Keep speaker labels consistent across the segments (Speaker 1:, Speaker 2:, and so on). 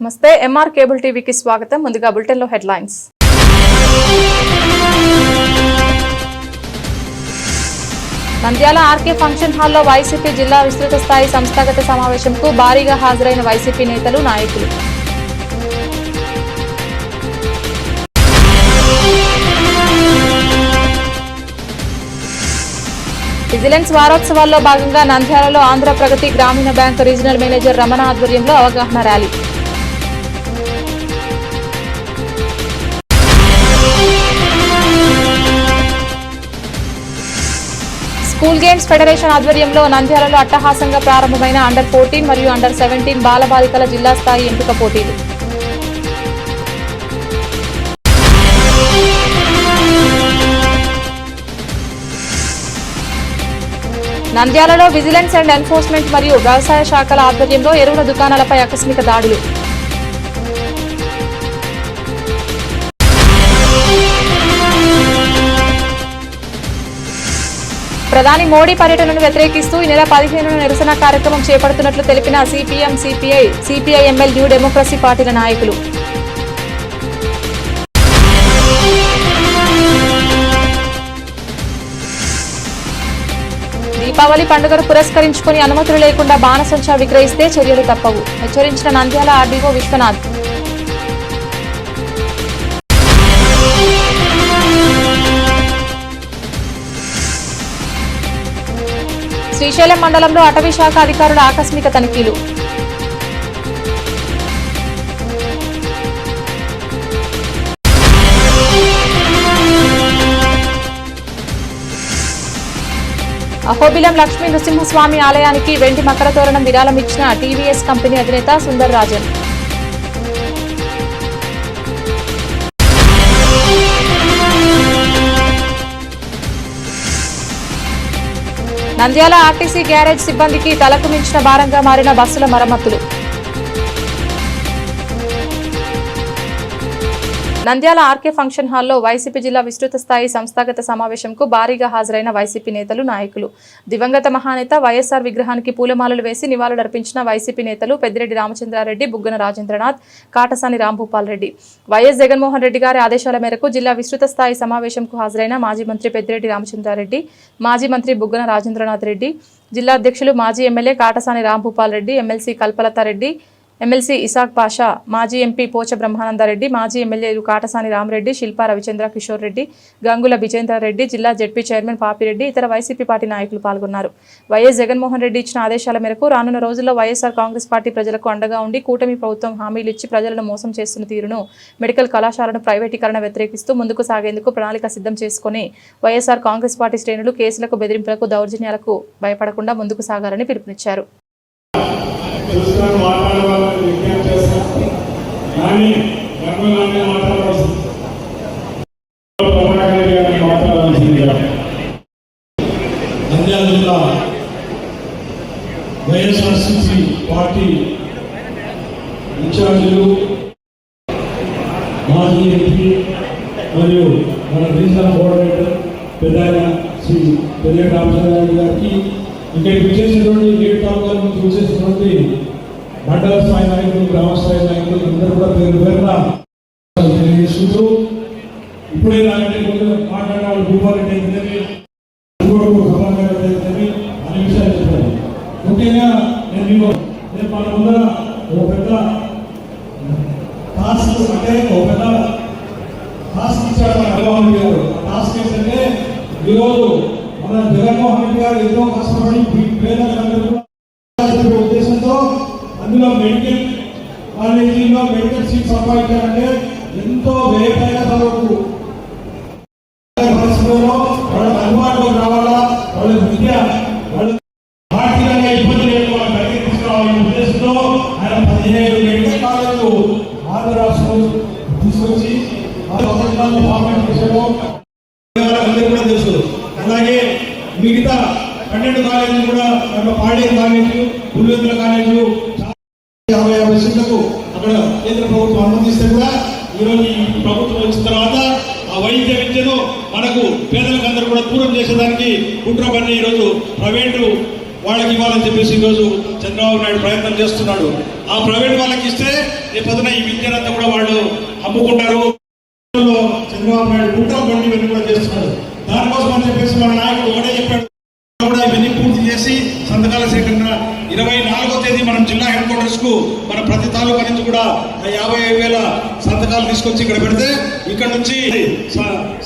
Speaker 1: నమస్తే MR cable టీవీకి స్వాగతం. ముందుగా బులెటిన్లో హెడ్లైన్స్. నంద్యాల ఆర్కే ఫంక్షన్ హాల్లో వైసీపీ జిల్లా విస్తృత స్థాయి సంస్థాగత సమావేశంకు భారీగా హాజరైన వైసీపీ నేతలు, నాయకులు. విజిలెన్స్ వారోత్సవాల్లో భాగంగా నంద్యాలలో ఆంధ్ర ప్రగతి గ్రామీణ బ్యాంక్ రీజనల్ మేనేజర్ రమణ ఆధ్వర్యంలో అవగాహన ర్యాలీ. స్కూల్ గేమ్స్ ఫెడరేషన్ ఆధ్వర్యంలో నంద్యాలలో అట్టహాసంగా ప్రారంభమైన అండర్-14 మరియు అండర్-17 బాలబాలికల జిల్లా స్థాయి ఎంపిక పోటీలు. నంద్యాలలో విజిలెన్స్ అండ్ ఎన్ఫోర్స్మెంట్ మరియు వ్యవసాయ శాఖల ఆధ్వర్యంలో ఎరువుల దుకాణాలపై ఆకస్మిక దాడులు. ప్రధాని మోడీ పర్యటనను వ్యతిరేకిస్తూ ఈ నెల 15న నిరసన కార్యక్రమం చేపడుతున్నట్లు తెలిపిన సిపిఎం, సిపిఐ-ఎంఎల్ న్యూ డెమోక్రసీ పార్టీల నాయకులు. దీపావళి పండుగను పురస్కరించుకుని అనుమతులు లేకుండా బాణసంచా విక్రయిస్తే చర్యలు తప్పవు, హెచ్చరించిన నంద్యాల ఆర్డీఓ విశ్వనాథ్. శ్రీశైలం మండలంలో అటవీ శాఖ అధికారుల ఆకస్మిక తనిఖీలు. అహోబిలం లక్ష్మీ నృసింహస్వామి ఆలయానికి వెండి మకర తోరణం విరాళం ఇచ్చిన టీవీఎస్ కంపెనీ అధినేత సుందర్ రాజన్. నంద్యాల ఆర్టీసీ గ్యారేజ్ సిబ్బందికి తలకు మించిన భారంగా మారిన బస్సుల మరమ్మతులు. నంద్యాల ఆర్కే ఫంక్షన్ హాల్లో వైసీపీ జిల్లా విస్తృత స్థాయి సంస్థాగత సమావేశంకు భారీగా హాజరైన వైసీపీ నేతలు, నాయకులు. దివంగత మహానేత వైఎస్ఆర్ విగ్రహానికి పూలమాలలు వేసి నివాళులర్పించిన వైసీపీ నేతలు పెద్దిరెడ్డి రామచంద్రారెడ్డి, బుగ్గన రాజేంద్రనాథ్, కాటసాని రాంభూపాల్ రెడ్డి. వైఎస్ జగన్మోహన్ రెడ్డి గారి ఆదేశాల మేరకు జిల్లా విస్తృత స్థాయి సమావేశంకు హాజరైన మాజీ మంత్రి పెద్దిరెడ్డి రామచంద్రారెడ్డి, మాజీ మంత్రి బుగ్గన రాజేంద్రనాథ్ రెడ్డి, జిల్లా అధ్యక్షులు మాజీ MLA Katasani Rambhupal Reddy, MLC Kalpalatha Reddy, MLC Isaac Pasha, మాజీ ఎంపీ పోచ బ్రహ్మానందరెడ్డి, మాజీ ఎమ్మెల్యేలు కాటసాని రామరెడ్డి, శిల్పా రవిచంద్ర కిషోర్ రెడ్డి, గంగుల విజేంద్రారెడ్డి, జిల్లా జెడ్పీ చైర్మన్ పాపిరెడ్డి, ఇతర వైసీపీ పార్టీ నాయకులు పాల్గొన్నారు. వైఎస్ జగన్మోహన్ రెడ్డి ఇచ్చిన ఆదేశాల మేరకు రానున్న రోజుల్లో వైఎస్ఆర్ కాంగ్రెస్ పార్టీ ప్రజలకు అండగా ఉండి కూటమి ప్రభుత్వం హామీలు ఇచ్చి ప్రజలను మోసం చేస్తున్న తీరును, మెడికల్ కళాశాలను ప్రైవేటీకరణ వ్యతిరేకిస్తూ ముందుకు సాగేందుకు ప్రణాళిక సిద్ధం చేసుకుని వైఎస్ఆర్ కాంగ్రెస్ పార్టీ శ్రేణులు కేసులకు, బెదిరింపులకు, దౌర్జన్యాలకు భయపడకుండా ముందుకు సాగాలని పిలుపునిచ్చారు.
Speaker 2: నంద్యాల జిల్లా వైఎస్ఆర్సీపీ పార్టీ ఇన్ఛార్జీలు, మాజీ ఎంపీ మరియు మన రీజనల్ కోఆర్డినేటర్ పెద్దాయన శ్రీ పెద్దిరెడ్డి రామచంద్రారెడ్డి గారికి, ఇక్కడికి విచ్చేసినటువంటి 7 తాలూకాల నుంచి విచ్చేసినటువంటి మండల స్థాయి నాయకులు, గ్రామ స్థాయి నాయకులు అందరూ కూడా పేరు పేరున తెలియజేసుకుంటూ, ఇప్పుడే నాకంటే కొంచెం మాట్లాడిన వాళ్ళు భూపారెడ్డి అయితేనేమి, అనే విషయాలు చెప్పాను. ముఖ్యంగా నేను మన ముందర ఒక పెద్ద టాస్క్, అంటే ఒక పెద్ద టాస్క్ ఇచ్చాడు మన జగన్మోహన్ రెడ్డి గారు. టాస్క్ ఏంటంటే ఈరోజు మన జగన్మోహన్ రెడ్డి గారు ఎంతో కష్టపడి పేదలందరూ ఉద్దేశంతో అందులో మెడికల్ కాలేజీలో మెడికల్ సీట్ సంపాదించాలంటే ఎంతో వ్యయప్రయాసాలకు పరిస్థితుల్లో వాళ్ళకి అందుబాటులోకి రావాలా, వాళ్ళ విద్య, వాళ్ళు ఆర్థికంగా ఇబ్బంది లేని వాళ్ళు బయటకు తీసుకురావాలనే ఉద్దేశంతో ఆయన 17 మెడికల్ కాలేజీలు ఆంధ్ర రాష్ట్రం తీసుకొచ్చి ఫార్మేట్ చేశారు. అందరూ కూడా తెలుసు. అలాగే మిగతా 12 కాలేజీలు కూడా పాడేరు కాలేజీలు, పులివెందుల కాలేజీలు 50 సీట్లకు అక్కడ కేంద్ర ప్రభుత్వం అనుమతిస్తే కూడా ఈరోజు ఈ ప్రభుత్వం వచ్చిన తర్వాత ఆ వైద్య విద్యను మనకు పేదలకు అందరూ కూడా దూరం చేసేదానికి కుట్ర పని ఈరోజు ప్రైవేటు వాళ్ళకి ఇవ్వాలని చెప్పేసి ఈరోజు చంద్రబాబు నాయుడు ప్రయత్నం చేస్తున్నాడు. ఆ ప్రైవేట్ వాళ్ళకి ఇస్తే రేపు పొద్దున ఈ విద్యనంతా కూడా వాళ్ళు అమ్ముకుంటారు. చంద్రబాబు నాయుడు గుంటలు బండి ఇవన్నీ కూడా చేస్తున్నాడు. దానికోసం అని చెప్పేసి మన నాయకుడు ఒకటే చెప్పాడు, కూడా ఇవన్నీ పూర్తి చేసి సంతకాల సేకరణ 24వ తేదీ మనం జిల్లా హెడ్ క్వార్టర్స్ కు మన ప్రతి తాలూకా నుంచి కూడా 55,000 సంతకాలు తీసుకొచ్చి ఇక్కడ పెడితే ఇక్కడ నుంచి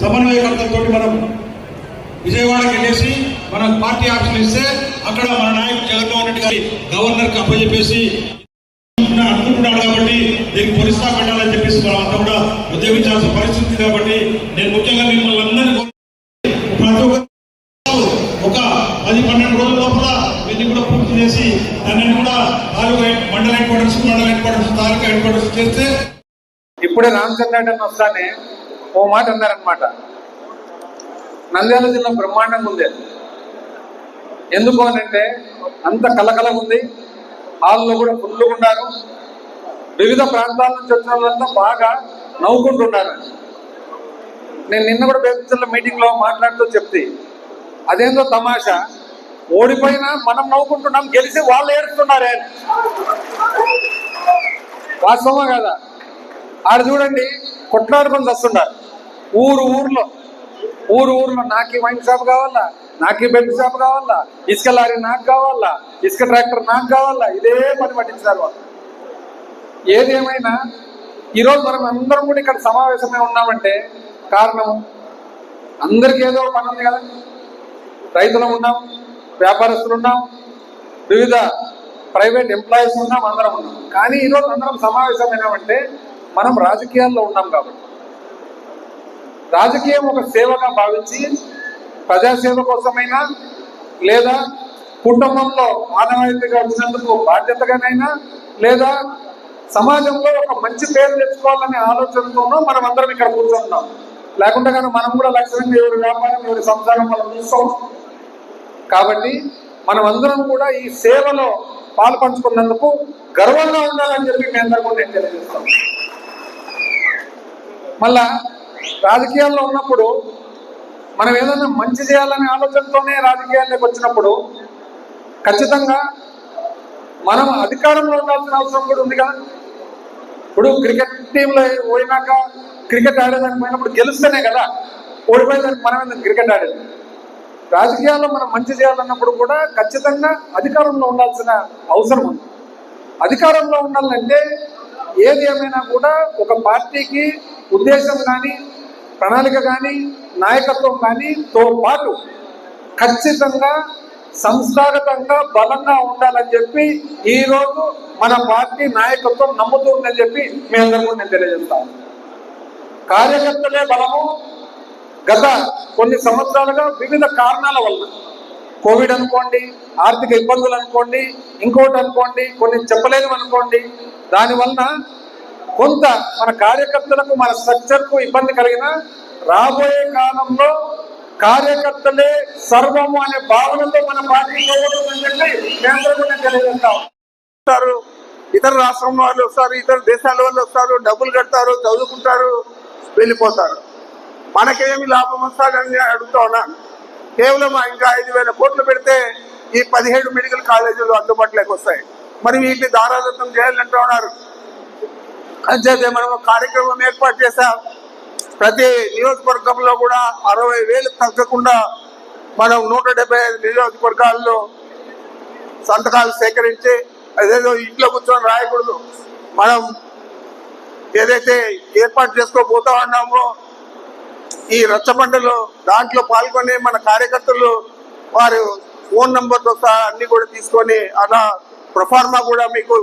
Speaker 2: సమన్వయకర్తలతో మనం విజయవాడకి వెళ్ళేసి మన పార్టీ ఆఫీసులు ఇస్తే అక్కడ మన నాయకుడు జగన్మోహన్ రెడ్డి గారి గవర్నర్కి అప్పచెప్పేసి అనుకుంటున్నాడు. కాబట్టి దీనికి పొరిస్తా పెట్టాలని చెప్పేసి మనం అంతా కూడా ఉద్యోగించాల్సిన పరిస్థితి. కాబట్టి నేను ముఖ్యంగా మిమ్మల్ని అందరినీ ప్రతి ఒక్క ఒక 10-12 రోజుల లోపల ఇవన్నీ కూడా పూర్తి చేసి దాన్ని కూడా తాలూకా మండల హెడ్ క్వార్టర్స్ తాలూకా హెడ్ క్వార్టర్స్ చేస్తే.
Speaker 3: ఇప్పుడే రామచంద్రారెడ్డి వస్తానే ఓ మాట అన్నారనమాట, నంద్యాల జిల్లా బ్రహ్మాండంగా ఉంది. ఎందుకు అనంటే అంత కలకల ఉంది, హాల్లో కూడా ఫుల్గా ఉన్నారు, వివిధ ప్రాంతాల నుంచి వచ్చిన వాళ్ళంతా బాగా నవ్వుకుంటున్నారు. నేను నిన్న కూడా బేసికల్ మీటింగ్లో మాట్లాడుతూ చెప్తే అదేందో తమాషా, ఓడిపోయినా మనం నవ్వుకుంటున్నాం, గెలిచి వాళ్ళు ఏడుస్తున్నారే. వాస్తవమా కదా? ఆడ చూడండి కొట్లాడుకొని వస్తున్నారు ఊర్లో నాకు వైన్ షాప్ కావాలా, నాకు బెల్ట్ షాప్ కావాలా, ఇసుక లారీ నాకు కావాలా, ఇసుక ట్రాక్టర్ నాకు కావాలా, ఇదే పని పట్టించారు వాళ్ళు. ఏదేమైనా ఈరోజు మనం అందరం కూడా ఇక్కడ సమావేశమై ఉన్నామంటే కారణం అందరికీ ఏదో పని ఉంది కదా. రైతులు ఉన్నాం, వ్యాపారస్తులు ఉన్నాం, వివిధ ప్రైవేట్ ఎంప్లాయీస్ ఉన్నాం, అందరం ఉన్నాం. కానీ ఈరోజు అందరం సమావేశమైనామంటే మనం రాజకీయాల్లో ఉన్నాం కాబట్టి, రాజకీయం ఒక సేవగా భావించి ప్రజాసేవ కోసమైనా లేదా కుటుంబంలో మానవాయితీగా వచ్చినందుకు బాధ్యతగానైనా లేదా సమాజంలో ఒక మంచి పేరు తెచ్చుకోవాలనే ఆలోచనతోనూ మనం అందరం ఇక్కడ కూర్చుంటున్నాం. లేకుండా కానీ మనం కూడా లక్ష్యంగా ఎవరి వ్యాపారం ఎవరి సంసారం మనం చూస్తాం. కాబట్టి మనం అందరం కూడా ఈ సేవలో పాలు పంచుకున్నందుకు గర్వంగా ఉండాలని చెప్పి మీ అందరూ కూడా నేను తెలియజేస్తాను. మళ్ళా రాజకీయాల్లో ఉన్నప్పుడు మనం ఏదైనా మంచి చేయాలనే ఆలోచనతోనే రాజకీయాల్లోకి వచ్చినప్పుడు ఖచ్చితంగా మనం అధికారంలో ఉండాల్సిన అవసరం కూడా ఉంది కదా. ఇప్పుడు క్రికెట్ టీంలో పోయినాక క్రికెట్ ఆడేదానికి పోయినప్పుడు గెలుస్తేనే కదా, ఓడిపోయేదానికి మనం ఎందుకు క్రికెట్ ఆడేది. రాజకీయాల్లో మనం మంచి చేయాలన్నప్పుడు కూడా ఖచ్చితంగా అధికారంలో ఉండాల్సిన అవసరం ఉంది. అధికారంలో ఉండాలంటే ఏది ఏమైనా కూడా ఒక పార్టీకి ఉద్దేశం కానీ ప్రణాళిక కానీ నాయకత్వం కానీ తో పాటు ఖచ్చితంగా సంస్థాగతంగా బలంగా ఉండాలని చెప్పి ఈరోజు మన పార్టీ నాయకత్వం నమ్ముతుందని చెప్పి మీ అందరూ నేను తెలియజేస్తాను. కార్యకర్తలే బలము. గత కొన్ని సంవత్సరాలుగా వివిధ కారణాల వల్ల కోవిడ్ అనుకోండి, ఆర్థిక ఇబ్బందులు అనుకోండి, ఇంకోటి అనుకోండి, కొన్ని చెప్పలేదు అనుకోండి, దానివల్ల కొంత మన కార్యకర్తలకు మన స్ట్రక్చర్కు ఇబ్బంది కలిగిన రాబోయే కాలంలో కార్యకర్తలే సర్వము అనే భావనతో మన పార్టీ తెలియజేస్తాం. ఇతర రాష్ట్రం వాళ్ళు వస్తారు, ఇతర దేశాల వాళ్ళు వస్తారు, డబ్బులు కడతారు, చదువుకుంటారు, వెళ్ళిపోతారు. మనకేమి లాభం వస్తుందని అడుగుతా ఉన్నాను. కేవలం ఇంకా 5,000 కోట్లు పెడితే ఈ 17 మెడికల్ కాలేజీలు అందుబాటులోకి వస్తాయి. మరి వీటిని దారాదత్తం చేయాలంటూ ఉన్నారు. అంచేతే మనం కార్యక్రమం ఏర్పాటు చేశాం. ప్రతి నియోజకవర్గంలో కూడా 60,000 తగ్గకుండా మనం 175 నియోజకవర్గాల్లో సంతకాలు సేకరించి, అదేదో ఇంట్లో కూర్చొని రాయకూడదు, మనం ఏదైతే ఏర్పాటు చేసుకోబోతా ఉన్నామో ఈ రచ్చబండలో దాంట్లో పాల్గొని మన కార్యకర్తలు వారు ఫోన్ నంబర్తో సహా అన్ని కూడా తీసుకొని అలా ప్రొఫార్మా కూడా మీకు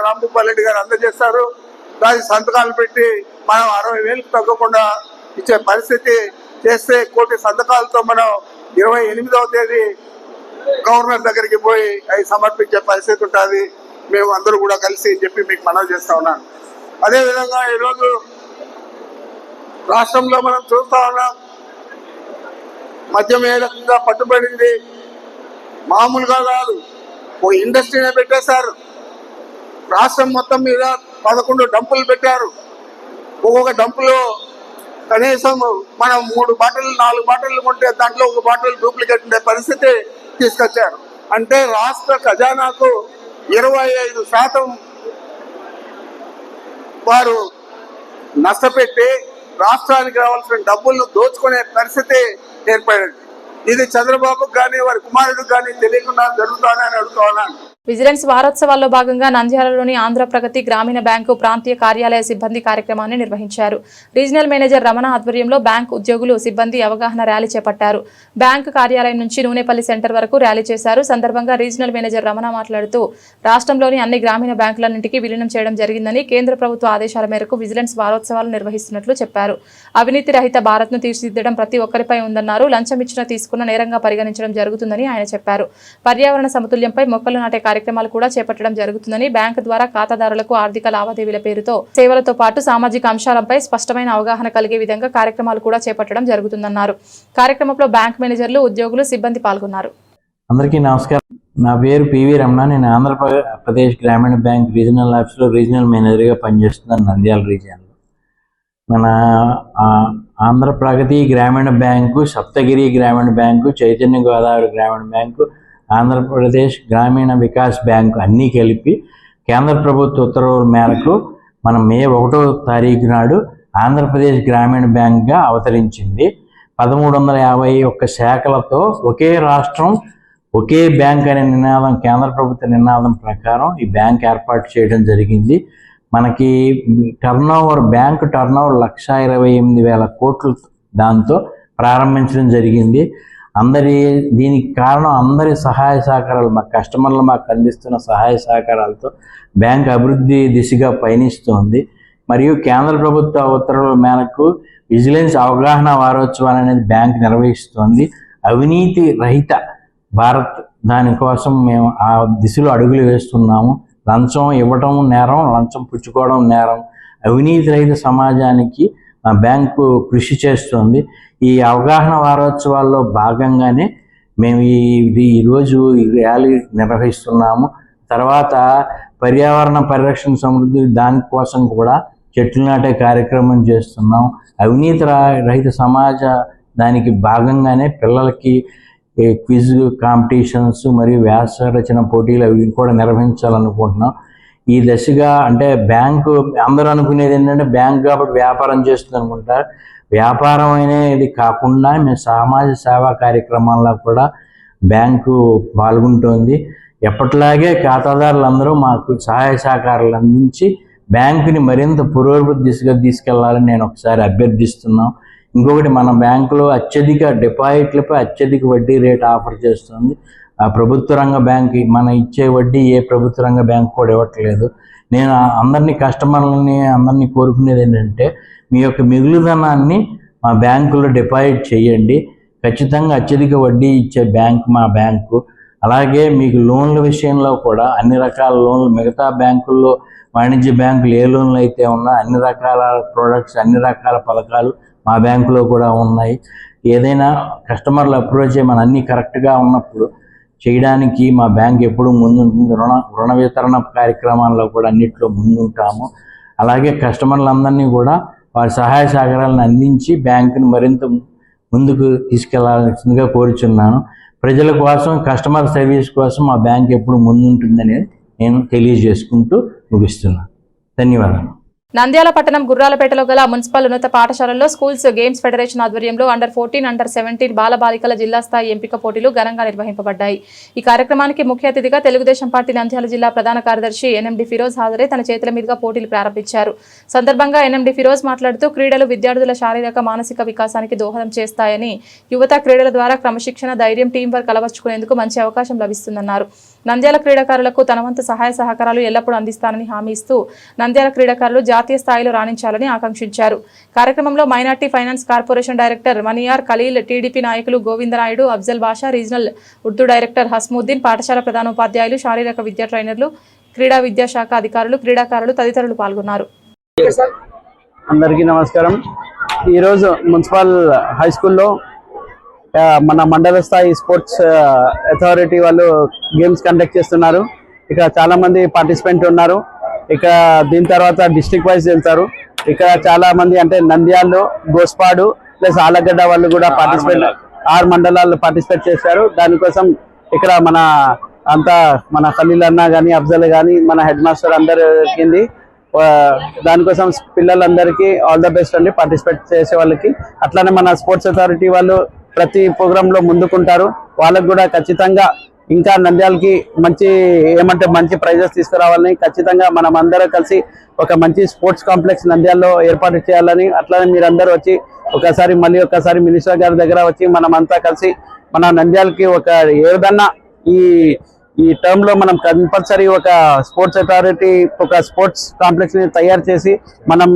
Speaker 3: రామ్ భూపాల్ రెడ్డి గారు అందజేస్తారు. దానికి సంతకాలు పెట్టి మనం 60,000 తగ్గకుండా ఇచ్చే పరిస్థితి చేస్తే 1 కోటి సంతకాలతో మనం 28వ తేదీ గవర్నర్ దగ్గరికి పోయి అవి సమర్పించే పరిస్థితి ఉంటుంది. మేము అందరూ కూడా కలిసి చెప్పి మీకు మనవి చేస్తా ఉన్నాను. అదేవిధంగా ఈరోజు రాష్ట్రంలో మనం చూస్తా ఉన్నాం, మద్యం ఏ రకంగా పట్టుబడింది. మామూలుగా కాదు, ఒక ఇండస్ట్రీనే పెట్టేశారు. రాష్ట్రం మొత్తం మీద 11 డంపులు పెట్టారు. ఒక్కొక్క డంపులో కనీసం మనం 3 బాటిల్ 4 బాటిల్ కొంటే దాంట్లో 1 బాటిల్ డూప్లికేట్ ఉండే పరిస్థితి తీసుకొచ్చారు. అంటే రాష్ట్ర ఖజానాకు 25% వారు నష్టపెట్టి రాష్ట్రానికి రావాల్సిన డబ్బులను దోచుకునే పరిస్థితి ఏర్పడింది. ఇది చంద్రబాబుకు కానీ వారి కుమారుడికి కానీ తెలియకుండా జరుగుతానని అడుగుతున్నాను.
Speaker 1: విజిలెన్స్ వారోత్సవాల్లో భాగంగా నంద్యాలలోని ఆంధ్ర ప్రగతి గ్రామీణ బ్యాంకు ప్రాంతీయ కార్యాలయ సిబ్బంది కార్యక్రమాన్ని నిర్వహించారు. రీజనల్ మేనేజర్ రమణ ఆధ్వర్యంలో బ్యాంకు ఉద్యోగులు సిబ్బంది అవగాహన ర్యాలీ చేపట్టారు. బ్యాంకు కార్యాలయం నుంచి నూనెపల్లి సెంటర్ వరకు ర్యాలీ చేశారు. సందర్భంగా రీజనల్ మేనేజర్ రమణ మాట్లాడుతూ రాష్ట్రంలోని అన్ని గ్రామీణ బ్యాంకులన్నింటికీ విలీనం చేయడం జరిగిందని, కేంద్ర ప్రభుత్వ ఆదేశాల మేరకు విజిలెన్స్ వారోత్సవాలు నిర్వహిస్తున్నట్లు చెప్పారు. అవినీతి రహిత భారత్ను తీర్చిదిద్దడం ప్రతి ఒక్కరిపై ఉందన్నారు. లంచం ఇచ్చిన తీసుకున్న నేరంగా పరిగణించడం జరుగుతుందని ఆయన చెప్పారు. పర్యావరణ సమతుల్యంపై మొక్కలు నాటే కార్యక్రమాలు కూడా చేపట్టడం జరుగుతుందని, బ్యాంకు ద్వారా ఖాతాదారులకు ఆర్థిక లావాదేవీల పేరుతో సేవలతో పాటు సామాజిక అంశాలపై స్పష్టమైన అవగాహన కలిగే విధంగా కార్యక్రమాలు కూడా చేపట్టడం జరుగుతుందన్నారు. కార్యక్రమంలో బ్యాంక్ మేనేజర్లు, ఉద్యోగులు, సిబ్బంది పాల్గొన్నారు.
Speaker 4: అందరికీ నమస్కారం. నా పేరు పివి రమణ. నేను ఆంధ్రప్రదేశ్ గ్రామీణ బ్యాంక్ రీజనల్ ఆఫీస్లో రీజనల్ మేనేజర్గా పనిచేస్తున్నాను నంద్యాల రీజియన్లో. మన ఆంధ్ర ప్రగతి గ్రామీణ బ్యాంకు, సప్తగిరి గ్రామీణ బ్యాంకు, చైతన్య గోదావరి గ్రామీణ బ్యాంకు, ఆంధ్రప్రదేశ్ గ్రామీణ వికాస్ బ్యాంకు అన్నీ కలిపి కేంద్ర ప్రభుత్వ ఉత్తర్వుల మేరకు మనం మే 1వ తారీఖు నాడు ఆంధ్రప్రదేశ్ గ్రామీణ బ్యాంక్గా అవతరించింది. 1351 శాఖలతో ఒకే రాష్ట్రం ఒకే బ్యాంక్ అనే నినాదం, కేంద్ర ప్రభుత్వ నినాదం ప్రకారం ఈ బ్యాంక్ ఏర్పాటు చేయడం జరిగింది. మనకి బ్యాంకు టర్నోవర్ 1,28,000 కోట్లు దాంతో ప్రారంభించడం జరిగింది. దీనికి కారణం అందరి సహాయ సహకారాలు, మా కస్టమర్లు మాకు అందిస్తున్న సహాయ సహకారాలతో బ్యాంక్ అభివృద్ధి దిశగా పయనిస్తోంది. మరియు కేంద్ర ప్రభుత్వ ఉత్తర్వుల మేరకు విజిలెన్స్ అవగాహన వారోత్సవాలు అనేది బ్యాంక్ నిర్వహిస్తోంది. అవినీతి రహిత భారత్, దానికోసం మేము ఆ దిశలో అడుగులు వేస్తున్నాము. లంచం ఇవ్వడం నేరం, లంచం పుచ్చుకోవడం నేరం. అవినీతి రహిత సమాజానికి మా బ్యాంకు కృషి చేస్తుంది. ఈ అవగాహన వారోత్సవాల్లో భాగంగానే మేము ఈరోజు ఈ ర్యాలీ నిర్వహిస్తున్నాము. తర్వాత పర్యావరణ పరిరక్షణ సమృద్ధి దానికోసం కూడా చెట్లు నాటే కార్యక్రమం చేస్తున్నాం. అవినీతి రహిత సమాజ దానికి భాగంగానే పిల్లలకి క్విజ్ కాంపిటీషన్స్ మరియు వ్యాస రచన పోటీలు అవి కూడా నిర్వహించాలనుకుంటున్నాం. ఈ దశగా అంటే బ్యాంకు అందరూ అనుకునేది ఏంటంటే బ్యాంకు కాబట్టి వ్యాపారం చేస్తుంది అనుకుంటారు. వ్యాపారం అనేది కాకుండా మేము సమాజ సేవా కార్యక్రమాల్లో కూడా బ్యాంకు పాల్గొంటోంది. ఎప్పటిలాగే ఖాతాదారులందరూ మాకు సహాయ సహకారాలు అందించి బ్యాంకుని మరింత పురోభివృద్ధి దిశగా తీసుకెళ్లాలని నేను ఒకసారి అభ్యర్థిస్తున్నాం. ఇంకొకటి, మన బ్యాంకులో అత్యధిక డిపాజిట్లపై అత్యధిక వడ్డీ రేటు ఆఫర్ చేస్తుంది. ఆ ప్రభుత్వ రంగ బ్యాంక్ మన ఇచ్చే వడ్డీ ఏ ప్రభుత్వ రంగ బ్యాంకు కూడా ఇవ్వట్లేదు. నేను అందరినీ అందరినీ కోరుకునేది ఏంటంటే మీ యొక్క మిగులుదనాన్ని మా బ్యాంకులో డిపాజిట్ చేయండి. ఖచ్చితంగా అత్యధిక వడ్డీ ఇచ్చే బ్యాంకు మా బ్యాంకు. అలాగే మీకు లోన్ల విషయంలో కూడా అన్ని రకాల లోన్లు, మిగతా బ్యాంకుల్లో వాణిజ్య బ్యాంకులు ఏ లోన్లు అయితే ఉన్నా అన్ని రకాల ప్రోడక్ట్స్, అన్ని రకాల పథకాలు మా బ్యాంకులో కూడా ఉన్నాయి. ఏదైనా కస్టమర్లు అప్రోచ్ మన అన్నీ కరెక్ట్గా ఉన్నప్పుడు చేయడానికి మా బ్యాంక్ ఎప్పుడు ముందుంటుంది. రుణ వితరణ కార్యక్రమాల్లో కూడా అన్నింటిలో ముందుంటాము. అలాగే కస్టమర్లందరినీ కూడా వారి సహాయ సహకారాలను అందించి బ్యాంకుని మరింత ముందుకు తీసుకెళ్లాల్సిందిగా కోరుచున్నాను. ప్రజల కోసం, కస్టమర్ సర్వీస్ కోసం మా బ్యాంక్ ఎప్పుడు ముందుంటుందని నేను తెలియజేసుకుంటూ ముగిస్తున్నాను. ధన్యవాదాలు.
Speaker 1: నంద్యాల పట్టణం గుర్రాలపేటలో గల మున్సిపల్ ఉన్నత పాఠశాలల్లో స్కూల్స్ గేమ్స్ ఫెడరేషన్ ఆధ్వర్యంలో అండర్-14, అండర్-17 బాలబాలికల జిల్లా స్థాయి ఎంపిక పోటీలు ఘనంగా నిర్వహింపబడ్డాయి. ఈ కార్యక్రమానికి ముఖ్య అతిథిగా తెలుగుదేశం పార్టీ నంద్యాల జిల్లా ప్రధాన కార్యదర్శి ఎన్ఎండి ఫిరోజ్ హాజరై తన చేతుల మీదుగా పోటీలు ప్రారంభించారు. సందర్భంగా ఎన్ఎండి ఫిరోజ్ మాట్లాడుతూ క్రీడలు విద్యార్థుల శారీరక, మానసిక వికాసానికి దోహదం చేస్తాయని, యువత క్రీడల ద్వారా క్రమశిక్షణ, ధైర్యం, టీం వర్క్ అలవర్చుకునేందుకు మంచి అవకాశం లభిస్తుందన్నారు. నంద్యాల క్రీడాకారులకు తన వంతు సహాయ సహకారాలు ఎల్లప్పుడూ అందిస్తానని హామీ ఇస్తూ నంద్యాల క్రీడాకారులు జాతీయ స్థాయిలో రాణించాలని ఆకాంక్షించారు. కార్యక్రమంలో minority finance corporation director Maniyar Khaleel, TDP నాయకులు గోవిందనాయుడు, అఫ్జల్ బాషా, రీజనల్ ఉర్దూ డైరెక్టర్ హస్ముద్దీన్, పాఠశాల ప్రధానోపాధ్యాయులు, శారీరక విద్యా ట్రైనర్లు, క్రీడా విద్యాశాఖ అధికారులు, క్రీడాకారులు తదితరులు పాల్గొన్నారు.
Speaker 5: అందరికీ నమస్కారం. ఈరోజు మున్సిపల్ హై స్కూల్లో మన మండల స్థాయి స్పోర్ట్స్ అథారిటీ వాళ్ళు గేమ్స్ కండక్ట్ చేస్తున్నారు. ఇక్కడ చాలా మంది పార్టిసిపెంట్ ఉన్నారు. ఇక్కడ దీని తర్వాత డిస్ట్రిక్ట్ వైజ్ వెళ్తారు. ఇక్కడ చాలా మంది అంటే నంద్యాలలో, గోస్పాడు ప్లస్ ఆలగడ్డ వాళ్ళు కూడా పార్టిసిపేట్ 6 మండలాల్లో పార్టిసిపేట్ చేశారు. దానికోసం ఇక్కడ అంతా మన ఖలీల్ అన్న కానీ అఫ్జల్ కానీ మన హెడ్ మాస్టర్ అందరికి దానికోసం పిల్లలందరికీ ఆల్ ద బెస్ట్ అండి, పార్టిసిపేట్ చేసే వాళ్ళకి. అట్లానే మన స్పోర్ట్స్ అథారిటీ వాళ్ళు ప్రతి ప్రోగ్రామ్ లో ముందుకుంటారు. వాళ్ళకు కూడా ఖచ్చితంగా ఇంకా నంద్యాలకి మంచి ప్రైజెస్ తీసుకురావాలని, ఖచ్చితంగా మనం అందరం కలిసి ఒక మంచి స్పోర్ట్స్ కాంప్లెక్స్ నంద్యాలలో ఏర్పాటు చేయాలని, అట్లానే మీరందరూ వచ్చి మళ్ళీ ఒకసారి మినిస్టర్ గారి దగ్గర వచ్చి మనం అంతా కలిసి మన నంద్యాలకి ఏదన్నా ఈ టర్మ్ లో మనం కంపల్సరీ ఒక స్పోర్ట్స్ అథారిటీ ఒక స్పోర్ట్స్ కాంప్లెక్స్ ని తయారు చేసి మనం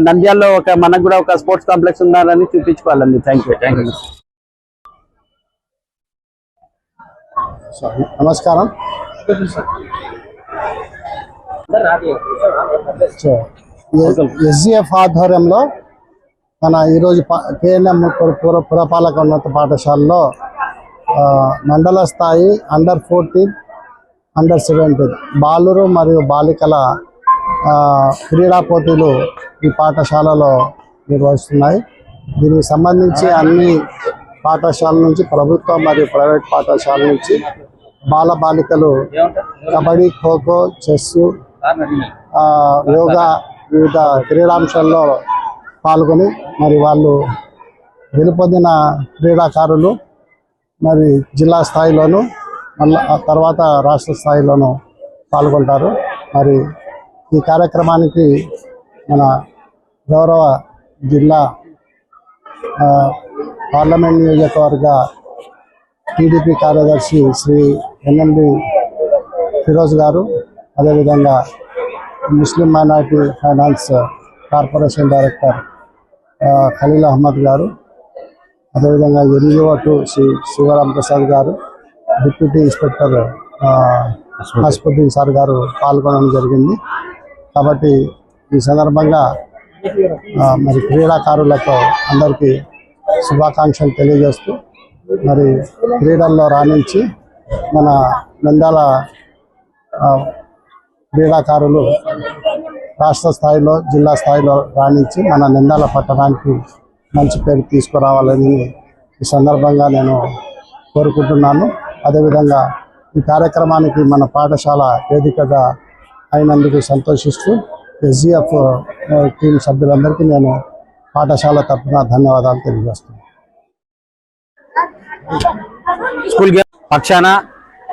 Speaker 5: నంద్యాలలో మనకు కూడా ఒక స్పోర్ట్స్ కాంప్లెక్స్ ఉండాలని చూపించుకోవాలండి. Thank you.
Speaker 6: నమస్కారం. ఎస్జిఎఫ్ ఆధ్వర్యంలో ఈరోజు కేఎన్ఎం పురపాలక ఉన్నత పాఠశాలలో మండల స్థాయి అండర్-14, అండర్-17 బాలురు మరియు బాలికల క్రీడా పోటీలు ఈ పాఠశాలలో నిర్వహిస్తున్నాయి. దీనికి సంబంధించి అన్ని పాఠశాల నుంచి, ప్రభుత్వ మరియు ప్రైవేట్ పాఠశాల నుంచి బాలికలు కబడ్డీ, ఖోఖో, చెస్సు, యోగా వివిధ క్రీడాంశాల్లో పాల్గొని వాళ్ళు గెలుపొందిన క్రీడాకారులు మరి జిల్లా స్థాయిలోను మళ్ళీ తర్వాత రాష్ట్ర స్థాయిలోను పాల్గొంటారు. మరి ఈ కార్యక్రమానికి మన గౌరవ జిల్లా పార్లమెంట్ నియోజకవర్గ టీడీపీ కార్యదర్శి శ్రీ ఎన్ఎండి ఫిరోజ్ గారు, అదేవిధంగా Muslim minority finance corporation director Khalil Ahmed గారు, అదేవిధంగా NGO2 శ్రీ శివరాం ప్రసాద్ గారు, డిప్యూటీ ఇన్స్పెక్టర్ హస్పద్దీన్ సార్ గారు పాల్గొనడం జరిగింది. కాబట్టి ఈ సందర్భంగా మరి క్రీడాకారులకు అందరికీ శుభాకాంక్షలు తెలియజేస్తూ మరి క్రీడల్లో రాణించి మన నంద్యాల క్రీడాకారులు రాష్ట్ర స్థాయిలో, జిల్లా స్థాయిలో రాణించి మన నంద్యాల పట్టణానికి మంచి పేరు తీసుకురావాలని ఈ సందర్భంగా నేను కోరుకుంటున్నాను. అదేవిధంగా ఈ కార్యక్రమానికి మన పాఠశాల వేదికగా అయినందుకు సంతోషిస్తూ ఎస్జిఎఫ్ టీం సభ్యులందరికీ నేను పాఠశాల తరఫున ధన్యవాదాలు తెలియజేస్తున్నాను.
Speaker 7: స్కూల్ పక్షాన,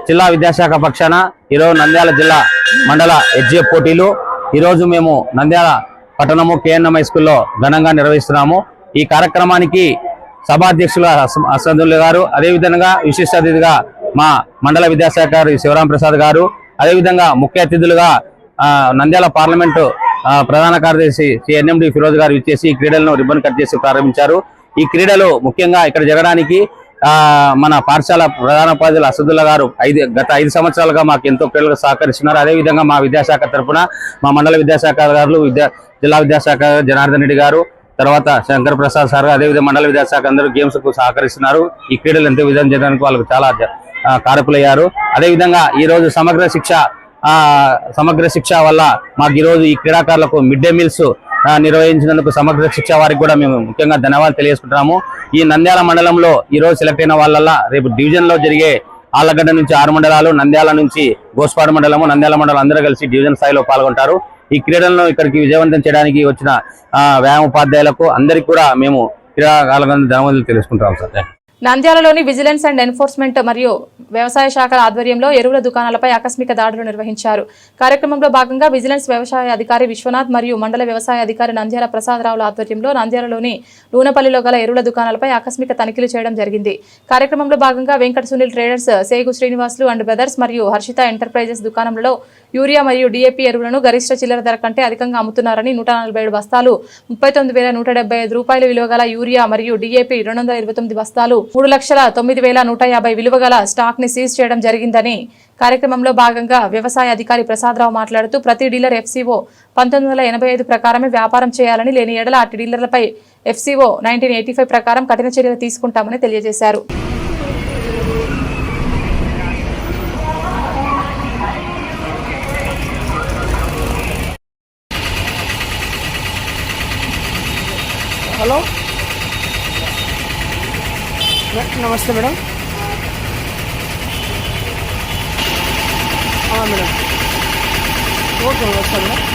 Speaker 7: జిల్లా విద్యాశాఖ పక్షాన ఈరోజు నంద్యాల జిల్లా మండల ఎస్జిఎఫ్ పోటీలు ఈరోజు మేము నంద్యాల పట్టణము కేఎన్ఎం హై స్కూల్లో ఘనంగా నిర్వహిస్తున్నాము. ఈ కార్యక్రమానికి సభాధ్యక్షుల అసదుల్లా గారు, అదేవిధంగా విశిష్ట అతిథిగా మా మండల విద్యాశాఖ శివరాం ప్రసాద్ గారు, అదేవిధంగా ముఖ్య అతిథులుగా నంద్యాల పార్లమెంటు ప్రధాన కార్యదర్శి శ్రీ ఎన్ఎండి ఫిరోజ్ గారు ఇచ్చేసి ఈ క్రీడలను రిబ్బన్ కట్ చేసి ప్రారంభించారు. ఈ క్రీడలు ముఖ్యంగా ఇక్కడ జరగడానికి మన పాఠశాల ప్రధానోపాధ్యాయులు అసదుల్లా గారు గత 5 సంవత్సరాలుగా మాకు ఎంతో క్రీడలకు సహకరిస్తున్నారు. అదేవిధంగా మా విద్యాశాఖ తరఫున మా మండల విద్యాశాఖ గారు, జిల్లా విద్యాశాఖ జనార్దన్ రెడ్డి గారు, తర్వాత శంకర్ ప్రసాద్ సార్, అదేవిధంగా మండల విద్యాశాఖ అందరూ గేమ్స్ కు సహకరిస్తున్నారు. ఈ క్రీడలు ఎంతో విజయం చేయడానికి వాళ్ళకు చాలా కారకులయ్యారు. అదేవిధంగా ఈ రోజు సమగ్ర శిక్ష వల్ల మాకు ఈ రోజు ఈ క్రీడాకారులకు మిడ్ డే మీల్స్ నిర్వహించినందుకు సమగ్ర శిక్ష వారికి కూడా మేము ముఖ్యంగా ధన్యవాదాలు తెలియజేసుకుంటున్నాము. ఈ నంద్యాల మండలంలో ఈ రోజు సెలెక్ట్ అయిన వాళ్ళ రేపు డివిజన్ లో జరిగే ఆళ్లగడ్డ నుంచి 6 మండలాలు, నంద్యాల నుంచి గోస్పాడు మండలము, నంద్యాల మండలం అందరూ కలిసి డివిజన్ స్థాయిలో పాల్గొంటారు. ఈ క్రీడలను ఇక్కడికి విజయవంతం చేయడానికి వచ్చిన వ్యాయామ ఉపాధ్యాయులకు అందరికీ కూడా మేము క్రీడాకారులకు ధన్యవాదాలు తెలుసుకుంటాం సార్.
Speaker 1: నంద్యాలలోని విజిలెన్స్ అండ్ ఎన్ఫోర్స్మెంట్ మరియు వ్యవసాయ శాఖల ఆధ్వర్యంలో ఎరువుల దుకాణాలపై ఆకస్మిక దాడులు నిర్వహించారు. కార్యక్రమంలో భాగంగా విజిలెన్స్ వ్యవసాయ అధికారి విశ్వనాథ్ మరియు మండల వ్యవసాయ అధికారి నంద్యాల ప్రసాదరావుల ఆధ్వర్యంలో నంద్యాలలోని నూనెపల్లిలో గల ఎరువుల దుకాణాలపై ఆకస్మిక తనిఖీలు చేయడం జరిగింది. కార్యక్రమంలో భాగంగా Venkata Sunil traders, సేగు Srinivasulu and brothers మరియు హర్షిత ఎంటర్ప్రైజెస్ దుకాణంలో యూరియా మరియు DAP ఎరువులను గరిష్ట చిల్లర ధర కంటే అధికంగా అమ్ముతున్నారని 147 బస్తాలు 39,175 రూపాయల విలువ గల యూరియా మరియు DAP 229 బస్తాలు 3,09,150 విలువ గల స్టాక్ ని సీజ్ చేయడం జరిగిందని కార్యక్రమంలో భాగంగా వ్యవసాయ అధికారి ప్రసాదరావు మాట్లాడుతూ ప్రతి డీలర్ FCO 1985 ప్రకారమే వ్యాపారం చేయాలని, లేని ఎడల అట్టి డీలర్లపై FCO 1985 ప్రకారం కఠిన చర్యలు తీసుకుంటామని తెలియజేశారు.
Speaker 8: హలో, నమస్తే మేడం.
Speaker 5: మేడం ఓకే వస్తాను మేడం.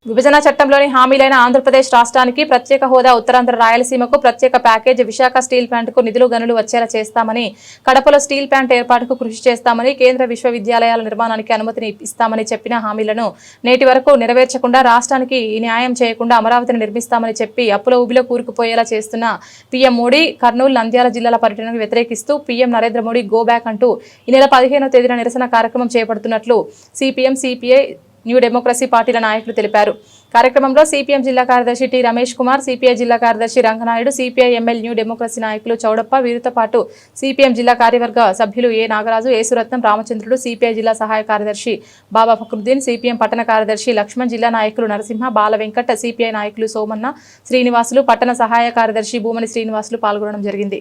Speaker 1: విభజన చట్టంలోని హామీలైన ఆంధ్రప్రదేశ్ రాష్ట్రానికి ప్రత్యేక హోదా, ఉత్తరాంధ్ర రాయలసీమకు ప్రత్యేక ప్యాకేజ్, విశాఖ స్టీల్ ప్లాంట్కు నిధులు గనులు వచ్చేలా చేస్తామని, కడపలో స్టీల్ ప్లాంట్ ఏర్పాటుకు కృషి చేస్తామని, కేంద్ర విశ్వవిద్యాలయాల నిర్మాణానికి అనుమతిని ఇస్తామని చెప్పిన హామీలను నేటి వరకు నెరవేర్చకుండా రాష్ట్రానికి న్యాయం చేయకుండా అమరావతిని నిర్మిస్తామని చెప్పి అప్పుల ఊబిలో కూరుకుపోయేలా చేస్తున్న పీఎం మోడీ కర్నూలు, నంద్యాల జిల్లాల పర్యటనకు వ్యతిరేకిస్తూ PM Narendra Modi go back అంటూ ఈ నెల 15వ తేదీన నిరసన కార్యక్రమం చేపడుతున్నట్లు సిపిఎం, సిపిఐ, న్యూ డెమోక్రసీ పార్టీల నాయకులు తెలిపారు. కార్యక్రమంలో సిపిఎం జిల్లా కార్యదర్శి టి రమేష్ కుమార్, సిపిఐ జిల్లా కార్యదర్శి Ranganayudu, CPI ML, new democracy నాయకులు చౌడప్ప, వీరితో పాటు సిపిఎం జిల్లా కార్యవర్గ సభ్యులు ఏ నాగరాజు, ఏసురత్నం, రామచంద్రుడు, సిపిఐ జిల్లా సహాయ కార్యదర్శి బాబా ఫక్రుద్దీన్, సిపిఎం పట్టణ కార్యదర్శి లక్ష్మణ్, జిల్లా నాయకులు నరసింహ, బాల వెంకట్, సిపిఐ నాయకులు సోమన్న, శ్రీనివాసులు, పట్టణ సహాయ కార్యదర్శి భూమని శ్రీనివాసులు పాల్గొనడం జరిగింది.